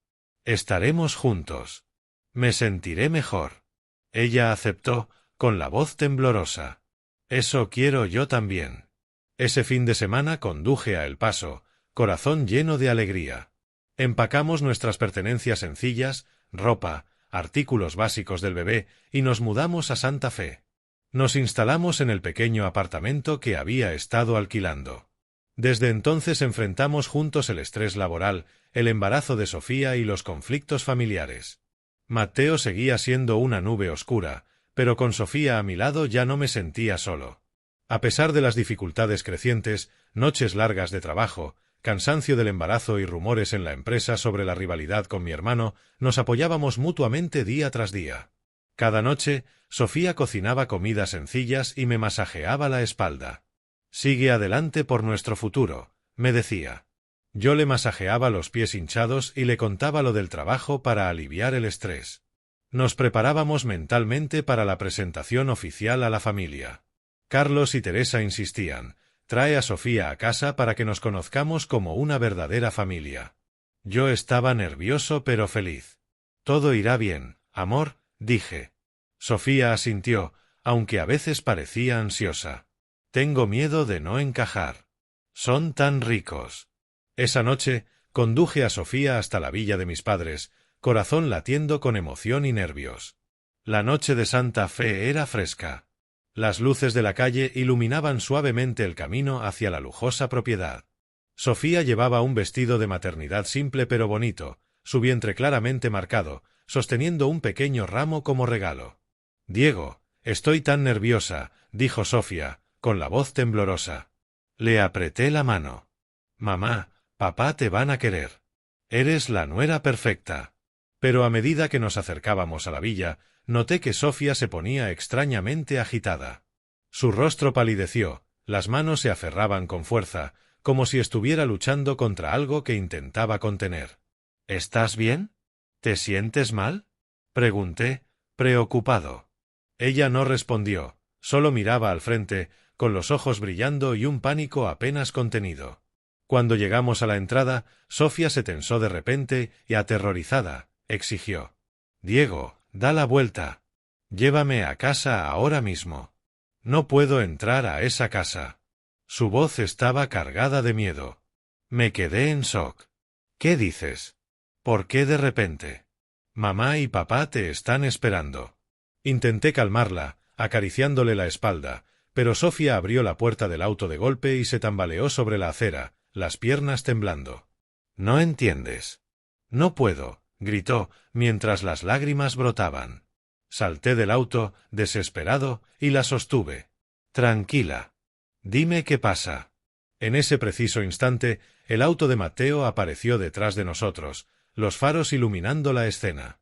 Speaker 1: Estaremos juntos. Me sentiré mejor. Ella aceptó, con la voz temblorosa. Eso quiero yo también. Ese fin de semana conduje a El Paso, corazón lleno de alegría. Empacamos nuestras pertenencias sencillas, ropa, artículos básicos del bebé, y nos mudamos a Santa Fe. Nos instalamos en el pequeño apartamento que había estado alquilando. Desde entonces enfrentamos juntos el estrés laboral, el embarazo de Sofía y los conflictos familiares. Matteo seguía siendo una nube oscura, pero con Sofía a mi lado ya no me sentía solo. A pesar de las dificultades crecientes, noches largas de trabajo, cansancio del embarazo y rumores en la empresa sobre la rivalidad con mi hermano, nos apoyábamos mutuamente día tras día. Cada noche, Sofía cocinaba comidas sencillas y me masajeaba la espalda. Sigue adelante por nuestro futuro, me decía. Yo le masajeaba los pies hinchados y le contaba lo del trabajo para aliviar el estrés. Nos preparábamos mentalmente para la presentación oficial a la familia. Carlos y Teresa insistían, trae a Sofía a casa para que nos conozcamos como una verdadera familia. Yo estaba nervioso pero feliz. Todo irá bien, amor, dije. Sofía asintió, aunque a veces parecía ansiosa. Tengo miedo de no encajar. Son tan ricos. Esa noche, conduje a Sofía hasta la villa de mis padres, corazón latiendo con emoción y nervios. La noche de Santa Fe era fresca. Las luces de la calle iluminaban suavemente el camino hacia la lujosa propiedad. Sofía llevaba un vestido de maternidad simple pero bonito, su vientre claramente marcado, sosteniendo un pequeño ramo como regalo. Diego, estoy tan nerviosa, dijo Sofía, con la voz temblorosa. Le apreté la mano. Mamá, papá te van a querer. Eres la nuera perfecta. Pero a medida que nos acercábamos a la villa, noté que Sofía se ponía extrañamente agitada. Su rostro palideció, las manos se aferraban con fuerza, como si estuviera luchando contra algo que intentaba contener. ¿Estás bien? ¿Te sientes mal? Pregunté, preocupado. Ella no respondió, solo miraba al frente, con los ojos brillando y un pánico apenas contenido. Cuando llegamos a la entrada, Sofía se tensó de repente y, aterrorizada, exigió. Diego, da la vuelta. Llévame a casa ahora mismo. No puedo entrar a esa casa. Su voz estaba cargada de miedo. Me quedé en shock. ¿Qué dices? ¿Por qué de repente? Mamá y papá te están esperando. Intenté calmarla, acariciándole la espalda, pero Sofía abrió la puerta del auto de golpe y se tambaleó sobre la acera, las piernas temblando. No entiendes. No puedo, gritó, mientras las lágrimas brotaban. Salté del auto, desesperado, y la sostuve. Tranquila. Dime qué pasa. En ese preciso instante, el auto de Matteo apareció detrás de nosotros, los faros iluminando la escena.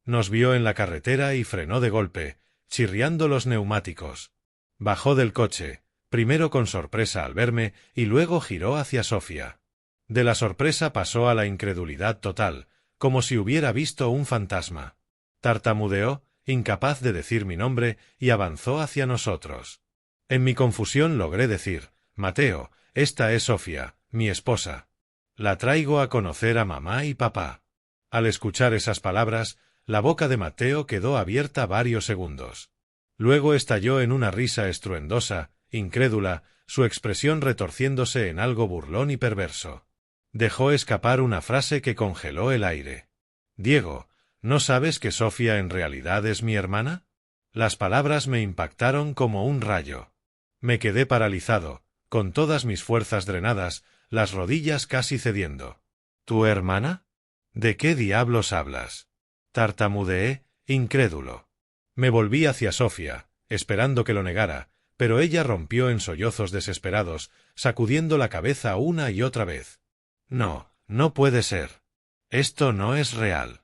Speaker 1: Nos vio en la carretera y frenó de golpe, chirriando los neumáticos. Bajó del coche, primero con sorpresa al verme y luego giró hacia Sofía. De la sorpresa pasó a la incredulidad total, como si hubiera visto un fantasma. Tartamudeó, incapaz de decir mi nombre, y avanzó hacia nosotros. En mi confusión logré decir, Matteo, esta es Sofía, mi esposa. La traigo a conocer a mamá y papá. Al escuchar esas palabras, la boca de Matteo quedó abierta varios segundos. Luego estalló en una risa estruendosa, incrédula, su expresión retorciéndose en algo burlón y perverso. Dejó escapar una frase que congeló el aire. «Diego, ¿no sabes que Sofía en realidad es mi hermana?» Las palabras me impactaron como un rayo. Me quedé paralizado, con todas mis fuerzas drenadas, las rodillas casi cediendo. «¿Tu hermana? ¿De qué diablos hablas?» Tartamudeé, incrédulo. Me volví hacia Sofía, esperando que lo negara, pero ella rompió en sollozos desesperados, sacudiendo la cabeza una y otra vez. «No, no puede ser. Esto no es real».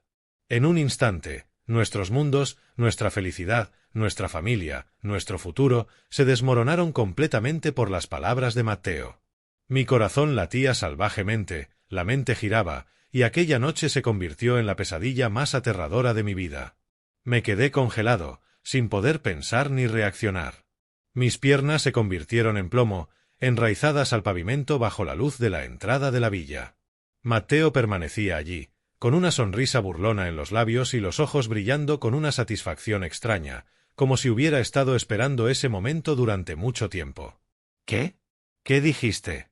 Speaker 1: En un instante, nuestros mundos, nuestra felicidad, nuestra familia, nuestro futuro, se desmoronaron completamente por las palabras de Matteo. Mi corazón latía salvajemente, la mente giraba, y aquella noche se convirtió en la pesadilla más aterradora de mi vida. Me quedé congelado, sin poder pensar ni reaccionar. Mis piernas se convirtieron en plomo, enraizadas al pavimento bajo la luz de la entrada de la villa. Matteo permanecía allí, con una sonrisa burlona en los labios y los ojos brillando con una satisfacción extraña, como si hubiera estado esperando ese momento durante mucho tiempo. «¿Qué? ¿Qué dijiste?»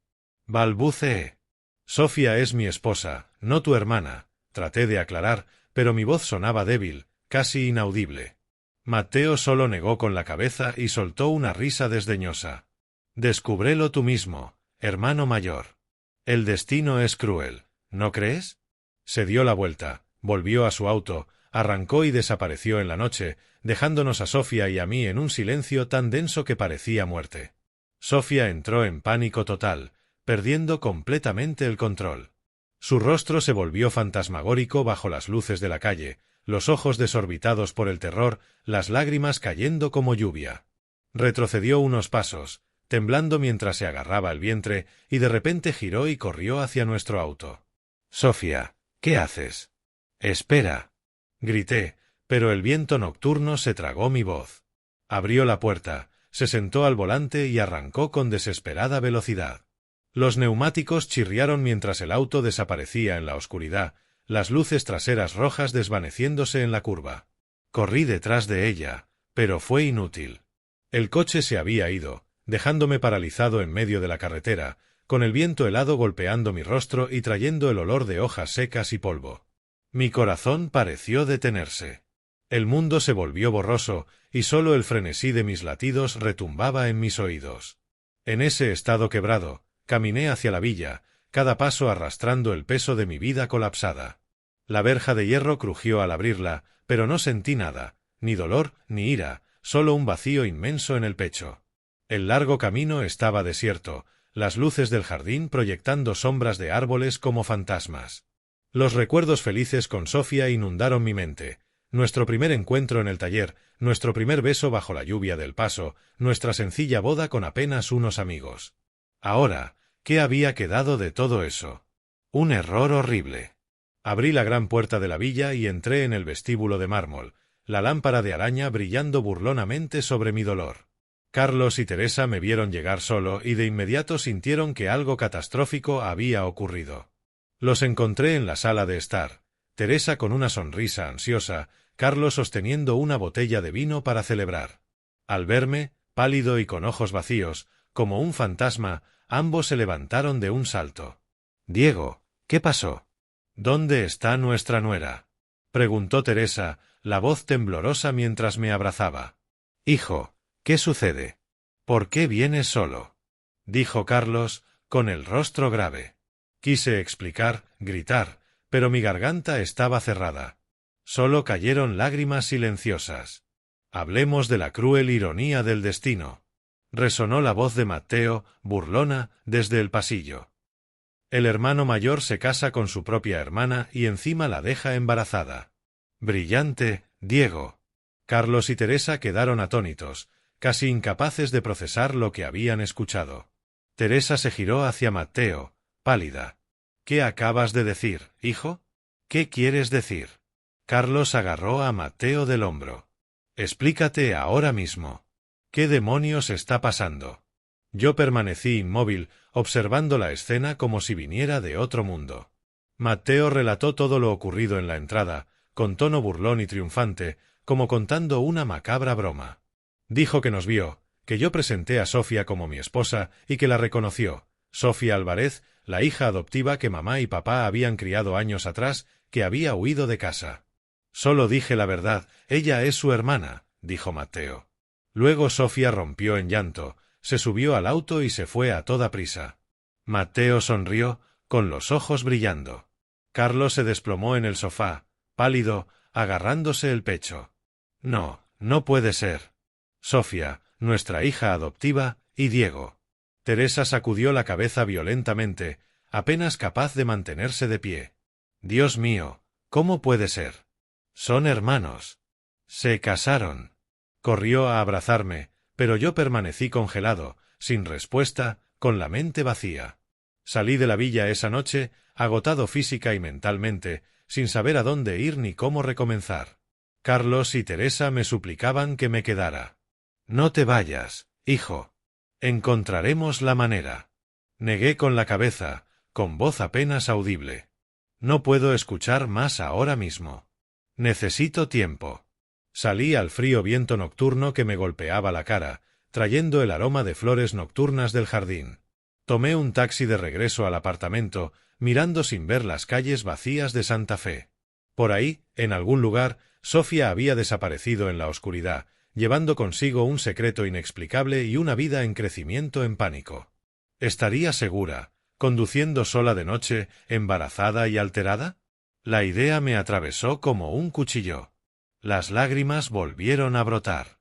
Speaker 1: balbuceé. «Sofía es mi esposa, no tu hermana», traté de aclarar, pero mi voz sonaba débil, casi inaudible. Matteo solo negó con la cabeza y soltó una risa desdeñosa. «Descúbrelo tú mismo, hermano mayor. El destino es cruel, ¿no crees?» Se dio la vuelta, volvió a su auto, arrancó y desapareció en la noche, dejándonos a Sofía y a mí en un silencio tan denso que parecía muerte. Sofía entró en pánico total, perdiendo completamente el control. Su rostro se volvió fantasmagórico bajo las luces de la calle, los ojos desorbitados por el terror, las lágrimas cayendo como lluvia. Retrocedió unos pasos, temblando mientras se agarraba el vientre, y de repente giró y corrió hacia nuestro auto. «Sofía, ¿qué haces?» «Espera», grité, pero el viento nocturno se tragó mi voz. Abrió la puerta, se sentó al volante y arrancó con desesperada velocidad. Los neumáticos chirriaron mientras el auto desaparecía en la oscuridad, las luces traseras rojas desvaneciéndose en la curva. Corrí detrás de ella, pero fue inútil. El coche se había ido, dejándome paralizado en medio de la carretera, con el viento helado golpeando mi rostro y trayendo el olor de hojas secas y polvo. Mi corazón pareció detenerse. El mundo se volvió borroso, y solo el frenesí de mis latidos retumbaba en mis oídos. En ese estado quebrado, caminé hacia la villa, cada paso arrastrando el peso de mi vida colapsada. La verja de hierro crujió al abrirla, pero no sentí nada, ni dolor, ni ira, solo un vacío inmenso en el pecho. El largo camino estaba desierto, las luces del jardín proyectando sombras de árboles como fantasmas. Los recuerdos felices con Sofía inundaron mi mente. Nuestro primer encuentro en el taller, nuestro primer beso bajo la lluvia del Paso, nuestra sencilla boda con apenas unos amigos. Ahora, ¿qué había quedado de todo eso? Un error horrible. Abrí la gran puerta de la villa y entré en el vestíbulo de mármol, la lámpara de araña brillando burlonamente sobre mi dolor. Carlos y Teresa me vieron llegar solo y de inmediato sintieron que algo catastrófico había ocurrido. Los encontré en la sala de estar, Teresa con una sonrisa ansiosa, Carlos sosteniendo una botella de vino para celebrar. Al verme, pálido y con ojos vacíos, como un fantasma, ambos se levantaron de un salto. «Diego, ¿qué pasó? ¿Dónde está nuestra nuera?», preguntó Teresa, la voz temblorosa mientras me abrazaba. «Hijo, ¿qué sucede? ¿Por qué vienes solo?», dijo Carlos, con el rostro grave. Quise explicar, gritar, pero mi garganta estaba cerrada. Solo cayeron lágrimas silenciosas. «Hablemos de la cruel ironía del destino», resonó la voz de Matteo, burlona, desde el pasillo. El hermano mayor se casa con su propia hermana y encima la deja embarazada. «Brillante, Diego». Carlos y Teresa quedaron atónitos, casi incapaces de procesar lo que habían escuchado. Teresa se giró hacia Matteo, pálida. «¿Qué acabas de decir, hijo? ¿Qué quieres decir?». Carlos agarró a Matteo del hombro. «Explícate ahora mismo. ¿Qué demonios está pasando?». Yo permanecí inmóvil, observando la escena como si viniera de otro mundo. Matteo relató todo lo ocurrido en la entrada, con tono burlón y triunfante, como contando una macabra broma. Dijo que nos vio, que yo presenté a Sofía como mi esposa y que la reconoció. Sofía Álvarez, la hija adoptiva que mamá y papá habían criado años atrás, que había huido de casa. Solo dije la verdad, ella es su hermana, dijo Mateo. Luego Sofía rompió en llanto, se subió al auto y se fue a toda prisa. Mateo sonrió, con los ojos brillando. Carlos se desplomó en el sofá, pálido, agarrándose el pecho. No, no puede ser. Sofía, nuestra hija adoptiva, y Diego. Teresa sacudió la cabeza violentamente, apenas capaz de mantenerse de pie. Dios mío, ¿cómo puede ser? Son hermanos. Se casaron. Corrió a abrazarme, pero yo permanecí congelado, sin respuesta, con la mente vacía. Salí de la villa esa noche, agotado física y mentalmente, sin saber a dónde ir ni cómo recomenzar. Carlos y Teresa me suplicaban que me quedara. No te vayas, hijo. Encontraremos la manera. Negué con la cabeza, con voz apenas audible. No puedo escuchar más ahora mismo. Necesito tiempo. Salí al frío viento nocturno que me golpeaba la cara, trayendo el aroma de flores nocturnas del jardín. Tomé un taxi de regreso al apartamento, mirando sin ver las calles vacías de Santa Fe. Por ahí, en algún lugar, Sofía había desaparecido en la oscuridad, llevando consigo un secreto inexplicable y una vida en crecimiento en pánico. ¿Estaría segura, conduciendo sola de noche, embarazada y alterada? La idea me atravesó como un cuchillo. Las lágrimas volvieron a brotar.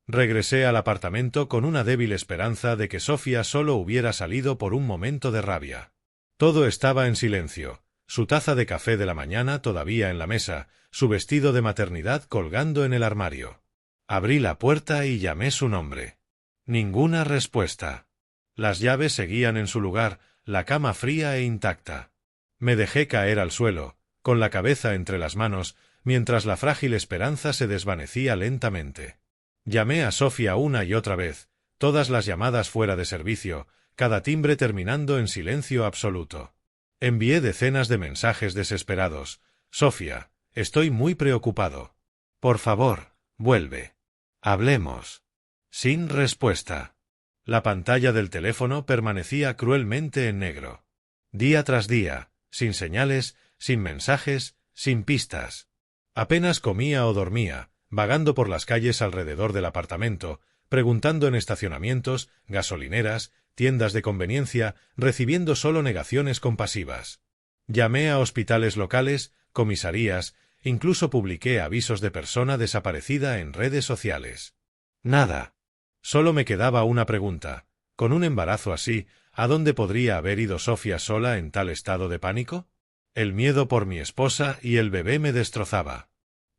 Speaker 1: Regresé al apartamento con una débil esperanza de que Sofía solo hubiera salido por un momento de rabia. Todo estaba en silencio, su taza de café de la mañana todavía en la mesa, su vestido de maternidad colgando en el armario. Abrí la puerta y llamé su nombre. Ninguna respuesta. Las llaves seguían en su lugar, la cama fría e intacta. Me dejé caer al suelo, con la cabeza entre las manos, mientras la frágil esperanza se desvanecía lentamente. Llamé a Sofía una y otra vez, todas las llamadas fuera de servicio, cada timbre terminando en silencio absoluto. Envié decenas de mensajes desesperados. Sofía, estoy muy preocupado. Por favor, vuelve. Hablemos. Sin respuesta. La pantalla del teléfono permanecía cruelmente en negro. Día tras día, sin señales, sin mensajes, sin pistas. Apenas comía o dormía, vagando por las calles alrededor del apartamento, preguntando en estacionamientos, gasolineras, tiendas de conveniencia, recibiendo solo negaciones compasivas. Llamé a hospitales locales, comisarías, incluso publiqué avisos de persona desaparecida en redes sociales. Nada. Solo me quedaba una pregunta. Con un embarazo así, ¿a dónde podría haber ido Sofía sola en tal estado de pánico? El miedo por mi esposa y el bebé me destrozaba.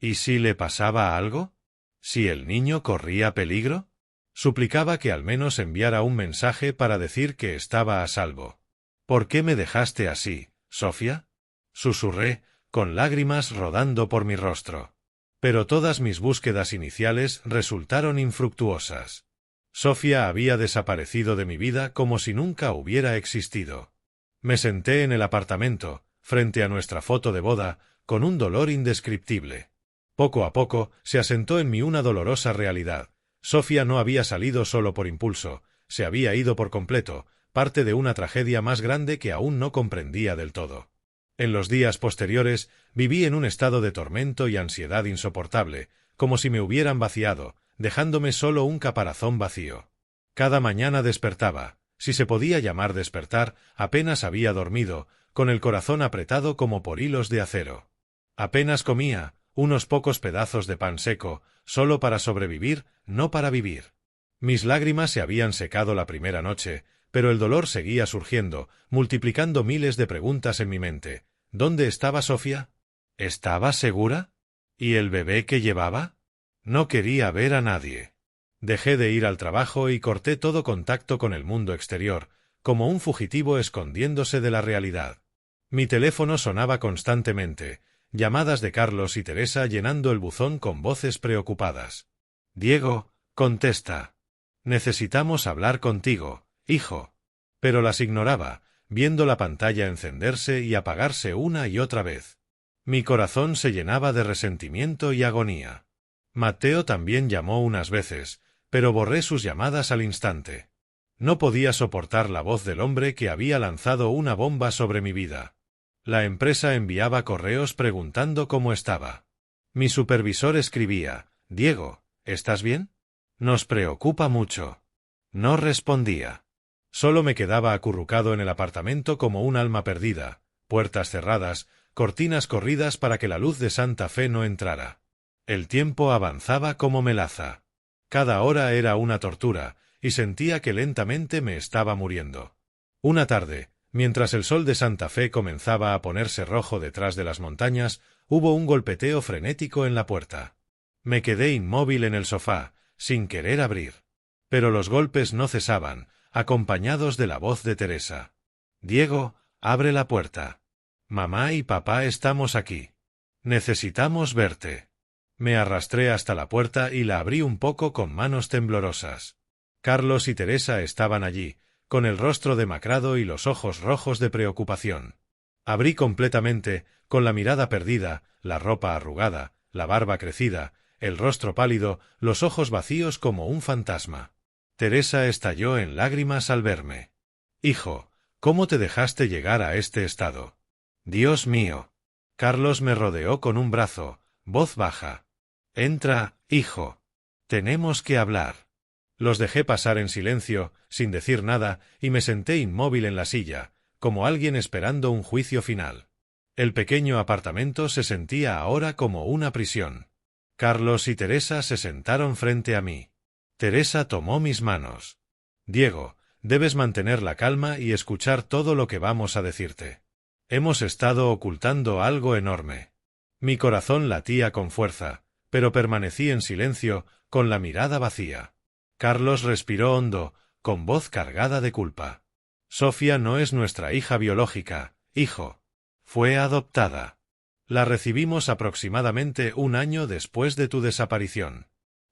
Speaker 1: ¿Y si le pasaba algo? ¿Si el niño corría peligro? Suplicaba que al menos enviara un mensaje para decir que estaba a salvo. ¿Por qué me dejaste así, Sofía? Susurré, con lágrimas rodando por mi rostro. Pero todas mis búsquedas iniciales resultaron infructuosas. Sofía había desaparecido de mi vida como si nunca hubiera existido. Me senté en el apartamento, frente a nuestra foto de boda, con un dolor indescriptible. Poco a poco se asentó en mí una dolorosa realidad. Sofía no había salido solo por impulso, se había ido por completo, parte de una tragedia más grande que aún no comprendía del todo. En los días posteriores viví en un estado de tormento y ansiedad insoportable, como si me hubieran vaciado, dejándome solo un caparazón vacío. Cada mañana despertaba, si se podía llamar despertar, apenas había dormido, con el corazón apretado como por hilos de acero. Apenas comía, unos pocos pedazos de pan seco, solo para sobrevivir, no para vivir. Mis lágrimas se habían secado la primera noche, pero el dolor seguía surgiendo, multiplicando miles de preguntas en mi mente. ¿Dónde estaba Sofía? ¿Estaba segura? ¿Y el bebé que llevaba? No quería ver a nadie. Dejé de ir al trabajo y corté todo contacto con el mundo exterior, como un fugitivo escondiéndose de la realidad. Mi teléfono sonaba constantemente, llamadas de Carlos y Teresa llenando el buzón con voces preocupadas. Diego, contesta. Necesitamos hablar contigo, hijo. Pero las ignoraba, viendo la pantalla encenderse y apagarse una y otra vez. Mi corazón se llenaba de resentimiento y agonía. Mateo también llamó unas veces, pero borré sus llamadas al instante. No podía soportar la voz del hombre que había lanzado una bomba sobre mi vida. La empresa enviaba correos preguntando cómo estaba. Mi supervisor escribía: «Diego, ¿estás bien? Nos preocupa mucho». No respondía. Solo me quedaba acurrucado en el apartamento como un alma perdida, puertas cerradas, cortinas corridas para que la luz de Santa Fe no entrara. El tiempo avanzaba como melaza. Cada hora era una tortura, y sentía que lentamente me estaba muriendo. Una tarde, mientras el sol de Santa Fe comenzaba a ponerse rojo detrás de las montañas, hubo un golpeteo frenético en la puerta. Me quedé inmóvil en el sofá, sin querer abrir. Pero los golpes no cesaban, acompañados de la voz de Teresa. «Diego, abre la puerta. Mamá y papá estamos aquí. Necesitamos verte». Me arrastré hasta la puerta y la abrí un poco con manos temblorosas. Carlos y Teresa estaban allí, con el rostro demacrado y los ojos rojos de preocupación. Abrí completamente, con la mirada perdida, la ropa arrugada, la barba crecida, el rostro pálido, los ojos vacíos como un fantasma. Teresa estalló en lágrimas al verme. «Hijo, ¿cómo te dejaste llegar a este estado? Dios mío». Carlos me rodeó con un brazo, voz baja. «Entra, hijo. Tenemos que hablar». Los dejé pasar en silencio, sin decir nada, y me senté inmóvil en la silla, como alguien esperando un juicio final. El pequeño apartamento se sentía ahora como una prisión. Carlos y Teresa se sentaron frente a mí. Teresa tomó mis manos. «Diego, debes mantener la calma y escuchar todo lo que vamos a decirte. Hemos estado ocultando algo enorme». Mi corazón latía con fuerza, pero permanecí en silencio, con la mirada vacía. Carlos respiró hondo, con voz cargada de culpa. «Sofía no es nuestra hija biológica, hijo. Fue adoptada. La recibimos aproximadamente un año después de tu desaparición.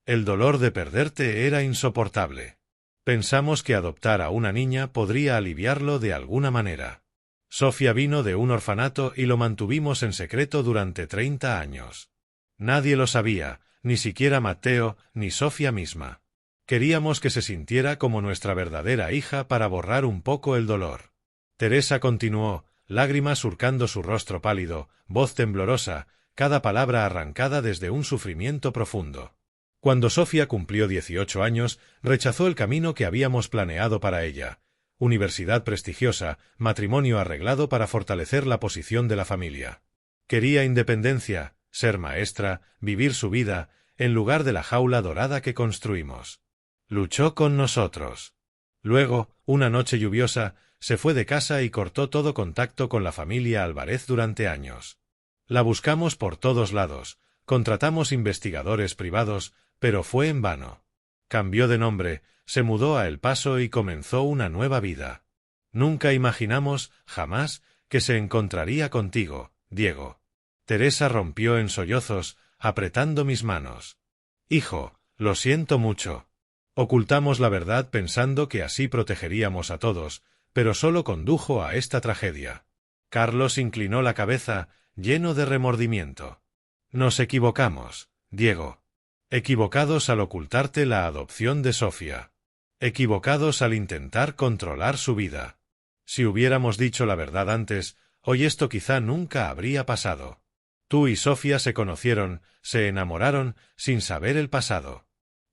Speaker 1: El dolor de perderte era insoportable. Pensamos que adoptar a una niña podría aliviarlo de alguna manera. Sofía vino de un orfanato y lo mantuvimos en secreto durante 30 años. Nadie lo sabía, ni siquiera Mateo, ni Sofía misma. Queríamos que se sintiera como nuestra verdadera hija para borrar un poco el dolor». Teresa continuó, lágrimas surcando su rostro pálido, voz temblorosa, cada palabra arrancada desde un sufrimiento profundo. Cuando Sofía cumplió 18 años, rechazó el camino que habíamos planeado para ella. Universidad prestigiosa, matrimonio arreglado para fortalecer la posición de la familia. Quería independencia, ser maestra, vivir su vida, en lugar de la jaula dorada que construimos. Luchó con nosotros. Luego, una noche lluviosa, se fue de casa y cortó todo contacto con la familia Álvarez durante años. La buscamos por todos lados, contratamos investigadores privados, pero fue en vano. Cambió de nombre, se mudó a El Paso y comenzó una nueva vida. Nunca imaginamos, jamás, que se encontraría contigo, Diego. Teresa rompió en sollozos, apretando mis manos. «Hijo, lo siento mucho. Ocultamos la verdad pensando que así protegeríamos a todos, pero solo condujo a esta tragedia». Carlos inclinó la cabeza, lleno de remordimiento. «Nos equivocamos, Diego. Equivocados al ocultarte la adopción de Sofía. Equivocados al intentar controlar su vida. Si hubiéramos dicho la verdad antes, hoy esto quizá nunca habría pasado. Tú y Sofía se conocieron, se enamoraron, sin saber el pasado.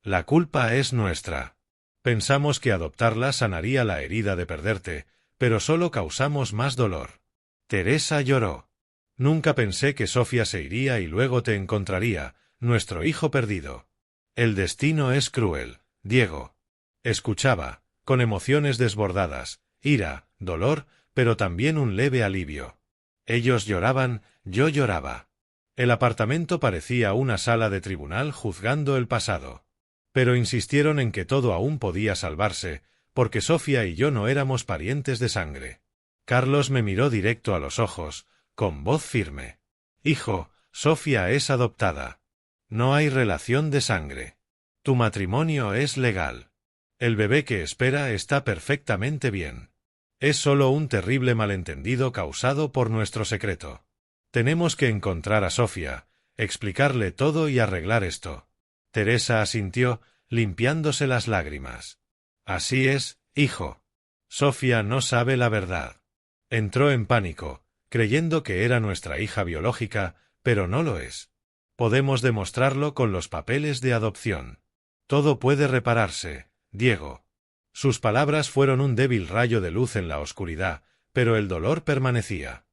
Speaker 1: La culpa es nuestra. Pensamos que adoptarla sanaría la herida de perderte, pero solo causamos más dolor». Teresa lloró. «Nunca pensé que Sofía se iría y luego te encontraría, nuestro hijo perdido. El destino es cruel, Diego». Escuchaba, con emociones desbordadas, ira, dolor, pero también un leve alivio. Ellos lloraban, yo lloraba. El apartamento parecía una sala de tribunal juzgando el pasado. Pero insistieron en que todo aún podía salvarse, porque Sofía y yo no éramos parientes de sangre. Carlos me miró directo a los ojos, con voz firme. «Hijo, Sofía es adoptada. No hay relación de sangre. Tu matrimonio es legal. El bebé que espera está perfectamente bien. Es solo un terrible malentendido causado por nuestro secreto. Tenemos que encontrar a Sofía, explicarle todo y arreglar esto». Teresa asintió, limpiándose las lágrimas. Así es, hijo. Sofía no sabe la verdad. Entró en pánico, creyendo que era nuestra hija biológica, pero no lo es. Podemos demostrarlo con los papeles de adopción. Todo puede repararse, Diego. Sus palabras fueron un débil rayo de luz en la oscuridad, pero el dolor permanecía.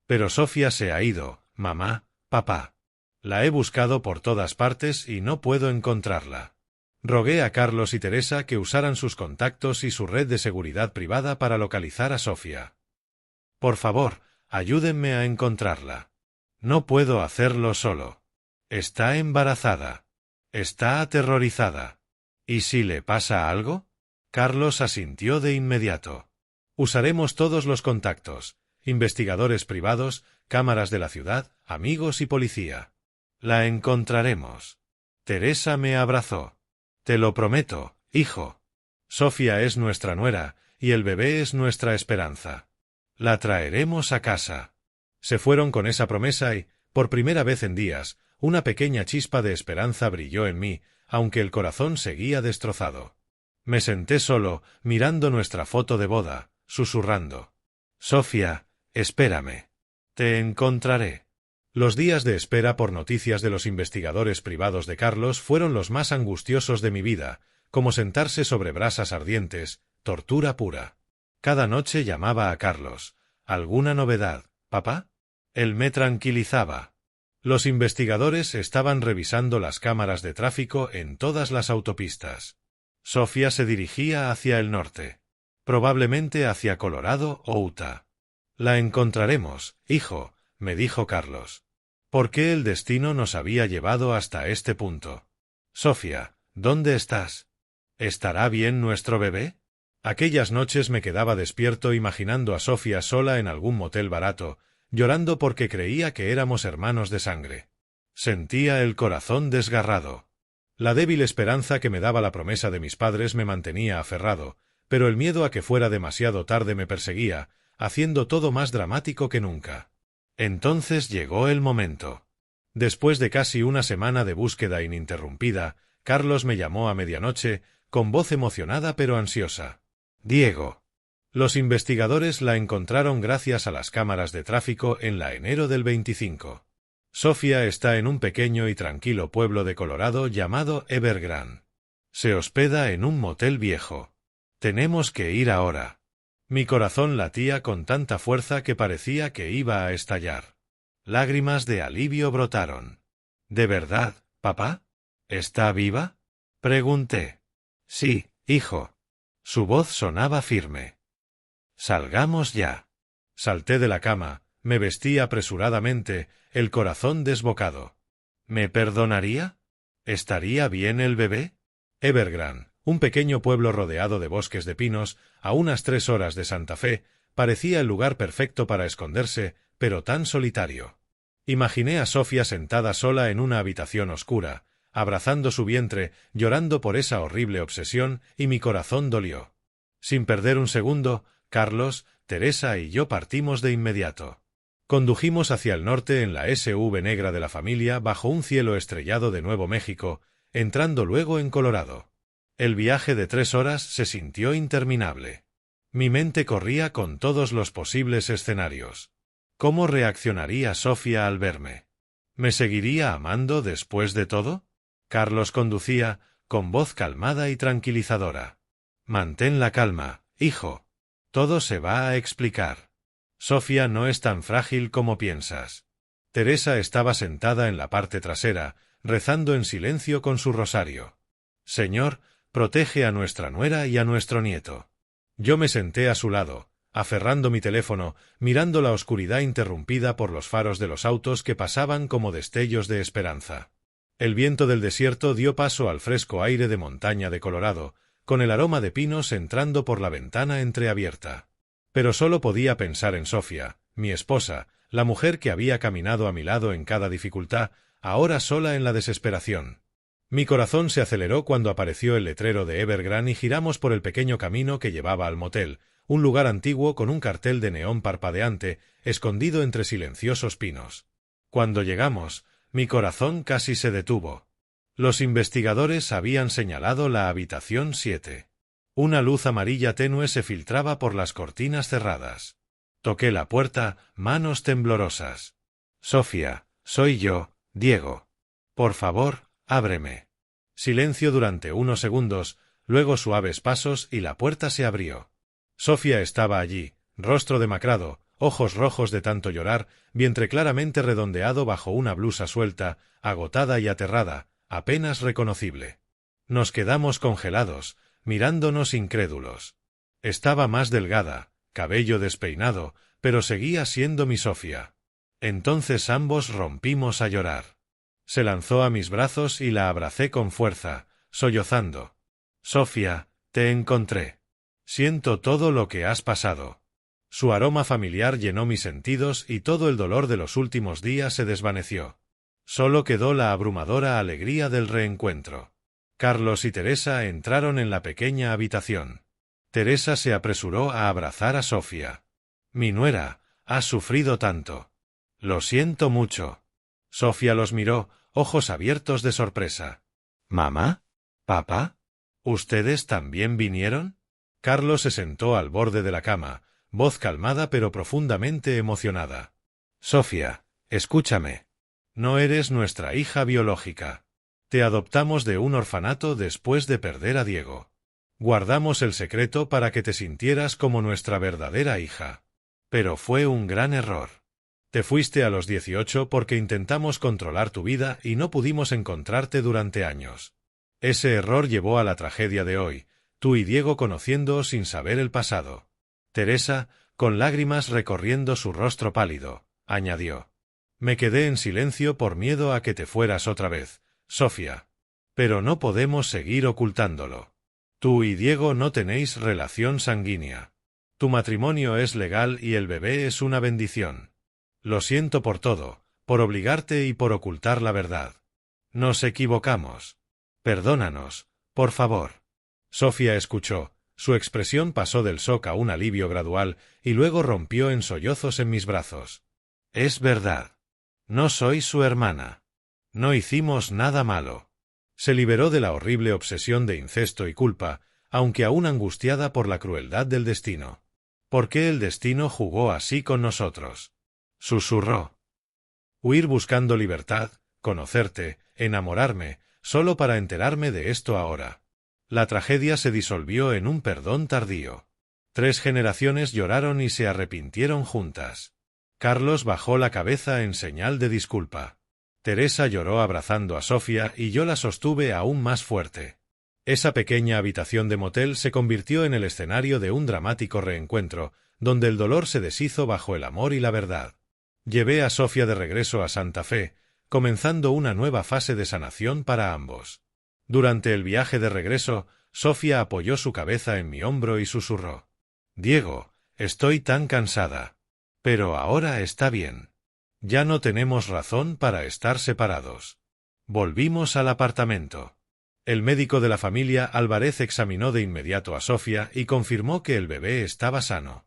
Speaker 1: Pero Sofía se ha ido, mamá, papá. La he buscado por todas partes y no puedo encontrarla. Rogué a Carlos y Teresa que usaran sus contactos y su red de seguridad privada para localizar a Sofía. Por favor, ayúdenme a encontrarla. No puedo hacerlo solo. Está embarazada. Está aterrorizada. ¿Y si le pasa algo? Carlos asintió de inmediato. Usaremos todos los contactos, investigadores privados, cámaras de la ciudad, amigos y policía. La encontraremos. Teresa me abrazó. Te lo prometo, hijo. Sofía es nuestra nuera, y el bebé es nuestra esperanza. La traeremos a casa. Se fueron con esa promesa y, por primera vez en días, una pequeña chispa de esperanza brilló en mí, aunque el corazón seguía destrozado. Me senté solo, mirando nuestra foto de boda, susurrando. Sofía, espérame. Te encontraré. Los días de espera por noticias de los investigadores privados de Carlos fueron los más angustiosos de mi vida, como sentarse sobre brasas ardientes, tortura pura. Cada noche llamaba a Carlos. ¿Alguna novedad, papá? Él me tranquilizaba. Los investigadores estaban revisando las cámaras de tráfico en todas las autopistas. Sofía se dirigía hacia el norte. Probablemente hacia Colorado o Utah. La encontraremos, hijo, me dijo Carlos. ¿Por qué el destino nos había llevado hasta este punto? Sofía, ¿dónde estás? ¿Estará bien nuestro bebé? Aquellas noches me quedaba despierto imaginando a Sofía sola en algún motel barato, llorando porque creía que éramos hermanos de sangre. Sentía el corazón desgarrado. La débil esperanza que me daba la promesa de mis padres me mantenía aferrado, pero el miedo a que fuera demasiado tarde me perseguía, haciendo todo más dramático que nunca. Entonces llegó el momento. Después de casi una semana de búsqueda ininterrumpida, Carlos me llamó a medianoche, con voz emocionada pero ansiosa. Diego. Los investigadores la encontraron gracias a las cámaras de tráfico en la enero del 25. Sofía está en un pequeño y tranquilo pueblo de Colorado llamado Evergrande. Se hospeda en un motel viejo. Tenemos que ir ahora. Mi corazón latía con tanta fuerza que parecía que iba a estallar. Lágrimas de alivio brotaron. ¿De verdad, papá? ¿Está viva? Pregunté. Sí, hijo. Su voz sonaba firme. Salgamos ya. Salté de la cama, me vestí apresuradamente, el corazón desbocado. ¿Me perdonaría? ¿Estaría bien el bebé? Evergrande, un pequeño pueblo rodeado de bosques de pinos, a unas 3 horas de Santa Fe, parecía el lugar perfecto para esconderse, pero tan solitario. Imaginé a Sofía sentada sola en una habitación oscura, abrazando su vientre, llorando por esa horrible obsesión, y mi corazón dolió. Sin perder un segundo, Carlos, Teresa y yo partimos de inmediato. Condujimos hacia el norte en la SUV negra de la familia bajo un cielo estrellado de Nuevo México, entrando luego en Colorado. El viaje de 3 horas se sintió interminable. Mi mente corría con todos los posibles escenarios. ¿Cómo reaccionaría Sofía al verme? ¿Me seguiría amando después de todo? Carlos conducía, con voz calmada y tranquilizadora. Mantén la calma, hijo. Todo se va a explicar. Sofía no es tan frágil como piensas. Teresa estaba sentada en la parte trasera, rezando en silencio con su rosario. Señor, protege a nuestra nuera y a nuestro nieto. Yo me senté a su lado, aferrando mi teléfono, mirando la oscuridad interrumpida por los faros de los autos que pasaban como destellos de esperanza. El viento del desierto dio paso al fresco aire de montaña de Colorado, con el aroma de pinos entrando por la ventana entreabierta. Pero solo podía pensar en Sofía, mi esposa, la mujer que había caminado a mi lado en cada dificultad, ahora sola en la desesperación. Mi corazón se aceleró cuando apareció el letrero de Evergrande y giramos por el pequeño camino que llevaba al motel, un lugar antiguo con un cartel de neón parpadeante, escondido entre silenciosos pinos. Cuando llegamos, mi corazón casi se detuvo. Los investigadores habían señalado la habitación 7. Una luz amarilla tenue se filtraba por las cortinas cerradas. Toqué la puerta, manos temblorosas. Sofía, soy yo, Diego. Por favor, ábreme. Silencio durante unos segundos, luego suaves pasos y la puerta se abrió. Sofía estaba allí, rostro demacrado, ojos rojos de tanto llorar, vientre claramente redondeado bajo una blusa suelta, agotada y aterrada, apenas reconocible. Nos quedamos congelados, mirándonos incrédulos. Estaba más delgada, cabello despeinado, pero seguía siendo mi Sofía. Entonces ambos rompimos a llorar. Se lanzó a mis brazos y la abracé con fuerza, sollozando. Sofía, te encontré. Siento todo lo que has pasado. Su aroma familiar llenó mis sentidos y todo el dolor de los últimos días se desvaneció. Solo quedó la abrumadora alegría del reencuentro. Carlos y Teresa entraron en la pequeña habitación. Teresa se apresuró a abrazar a Sofía. Mi nuera, has sufrido tanto. Lo siento mucho. Sofía los miró, ojos abiertos de sorpresa. ¿Mamá? ¿Papá? ¿Ustedes también vinieron? Carlos se sentó al borde de la cama, voz calmada pero profundamente emocionada. Sofía, escúchame. No eres nuestra hija biológica. Te adoptamos de un orfanato después de perder a Diego. Guardamos el secreto para que te sintieras como nuestra verdadera hija. Pero fue un gran error. Te fuiste a los 18 porque intentamos controlar tu vida y no pudimos encontrarte durante años. Ese error llevó a la tragedia de hoy, tú y Diego conociéndoos sin saber el pasado. Teresa, con lágrimas recorriendo su rostro pálido, añadió. Me quedé en silencio por miedo a que te fueras otra vez, Sofía. Pero no podemos seguir ocultándolo. Tú y Diego no tenéis relación sanguínea. Tu matrimonio es legal y el bebé es una bendición. Lo siento por todo, por obligarte y por ocultar la verdad. Nos equivocamos. Perdónanos, por favor. Sofía escuchó, su expresión pasó del shock a un alivio gradual y luego rompió en sollozos en mis brazos. Es verdad. No soy su hermana. No hicimos nada malo. Se liberó de la horrible obsesión de incesto y culpa, aunque aún angustiada por la crueldad del destino. ¿Por qué el destino jugó así con nosotros? Susurró. Huir buscando libertad, conocerte, enamorarme, solo para enterarme de esto ahora. La tragedia se disolvió en un perdón tardío. 3 generaciones lloraron y se arrepintieron juntas. Carlos bajó la cabeza en señal de disculpa. Teresa lloró abrazando a Sofía y yo la sostuve aún más fuerte. Esa pequeña habitación de motel se convirtió en el escenario de un dramático reencuentro, donde el dolor se deshizo bajo el amor y la verdad. Llevé a Sofía de regreso a Santa Fe, comenzando una nueva fase de sanación para ambos. Durante el viaje de regreso, Sofía apoyó su cabeza en mi hombro y susurró. Diego, estoy tan cansada. Pero ahora está bien. Ya no tenemos razón para estar separados. Volvimos al apartamento. El médico de la familia Álvarez examinó de inmediato a Sofía y confirmó que el bebé estaba sano.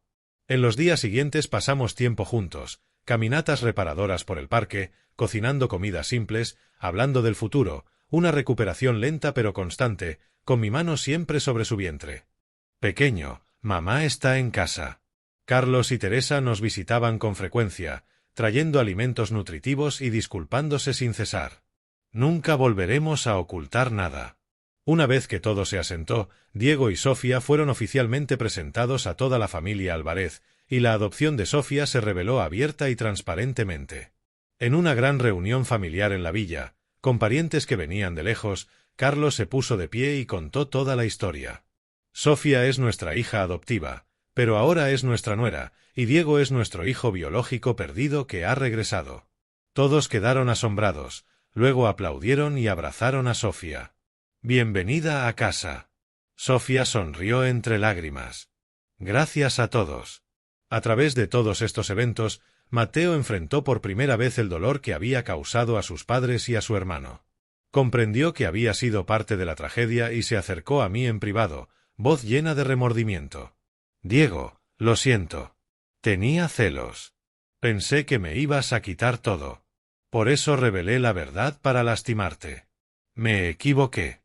Speaker 1: En los días siguientes pasamos tiempo juntos, caminatas reparadoras por el parque, cocinando comidas simples, hablando del futuro, una recuperación lenta pero constante, con mi mano siempre sobre su vientre. Pequeño, mamá está en casa. Carlos y Teresa nos visitaban con frecuencia, trayendo alimentos nutritivos y disculpándose sin cesar. Nunca volveremos a ocultar nada. Una vez que todo se asentó, Diego y Sofía fueron oficialmente presentados a toda la familia Álvarez, y la adopción de Sofía se reveló abierta y transparentemente. En una gran reunión familiar en la villa, con parientes que venían de lejos, Carlos se puso de pie y contó toda la historia. Sofía es nuestra hija adoptiva, pero ahora es nuestra nuera, y Diego es nuestro hijo biológico perdido que ha regresado. Todos quedaron asombrados, luego aplaudieron y abrazaron a Sofía. Bienvenida a casa. Sofía sonrió entre lágrimas. Gracias a todos. A través de todos estos eventos, Mateo enfrentó por primera vez el dolor que había causado a sus padres y a su hermano. Comprendió que había sido parte de la tragedia y se acercó a mí en privado, voz llena de remordimiento. Diego, lo siento. Tenía celos. Pensé que me ibas a quitar todo. Por eso revelé la verdad para lastimarte. Me equivoqué.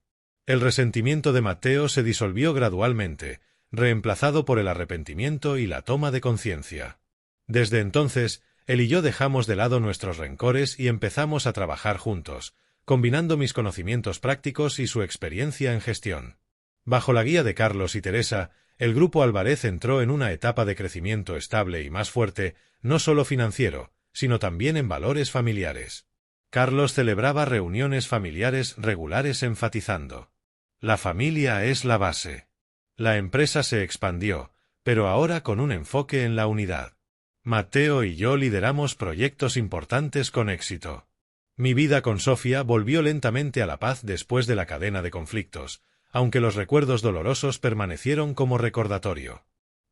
Speaker 1: El resentimiento de Matteo se disolvió gradualmente, reemplazado por el arrepentimiento y la toma de conciencia. Desde entonces, él y yo dejamos de lado nuestros rencores y empezamos a trabajar juntos, combinando mis conocimientos prácticos y su experiencia en gestión. Bajo la guía de Carlos y Teresa, el Grupo Álvarez entró en una etapa de crecimiento estable y más fuerte, no solo financiero, sino también en valores familiares. Carlos celebraba reuniones familiares regulares enfatizando: la familia es la base. La empresa se expandió, pero ahora con un enfoque en la unidad. Matteo y yo lideramos proyectos importantes con éxito. Mi vida con Sofía volvió lentamente a la paz después de la cadena de conflictos, aunque los recuerdos dolorosos permanecieron como recordatorio.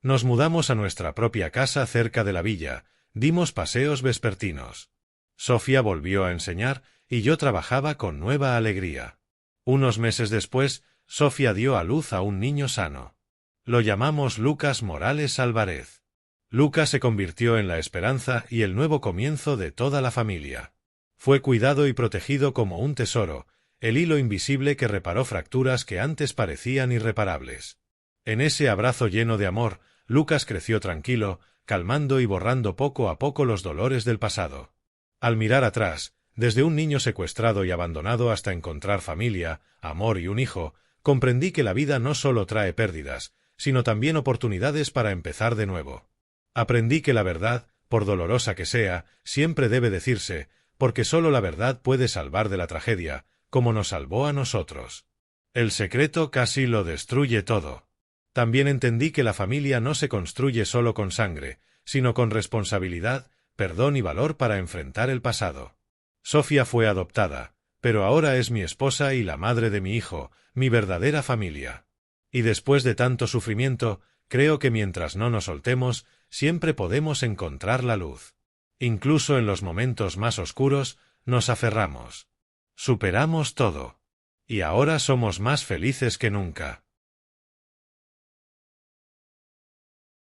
Speaker 1: Nos mudamos a nuestra propia casa cerca de la villa, dimos paseos vespertinos. Sofía volvió a enseñar y yo trabajaba con nueva alegría. Unos meses después, Sofía dio a luz a un niño sano. Lo llamamos Lucas Morales Álvarez. Lucas se convirtió en la esperanza y el nuevo comienzo de toda la familia. Fue cuidado y protegido como un tesoro, el hilo invisible que reparó fracturas que antes parecían irreparables. En ese abrazo lleno de amor, Lucas creció tranquilo, calmando y borrando poco a poco los dolores del pasado. Al mirar atrás, desde un niño secuestrado y abandonado hasta encontrar familia, amor y un hijo, comprendí que la vida no solo trae pérdidas, sino también oportunidades para empezar de nuevo. Aprendí que la verdad, por dolorosa que sea, siempre debe decirse, porque solo la verdad puede salvar de la tragedia, como nos salvó a nosotros. El secreto casi lo destruye todo. También entendí que la familia no se construye solo con sangre, sino con responsabilidad, perdón y valor para enfrentar el pasado. Sofía fue adoptada, pero ahora es mi esposa y la madre de mi hijo, mi verdadera familia. Y después de tanto sufrimiento, creo que mientras no nos soltemos, siempre podemos encontrar la luz. Incluso en los momentos más oscuros, nos aferramos. Superamos todo. Y ahora somos más felices que nunca.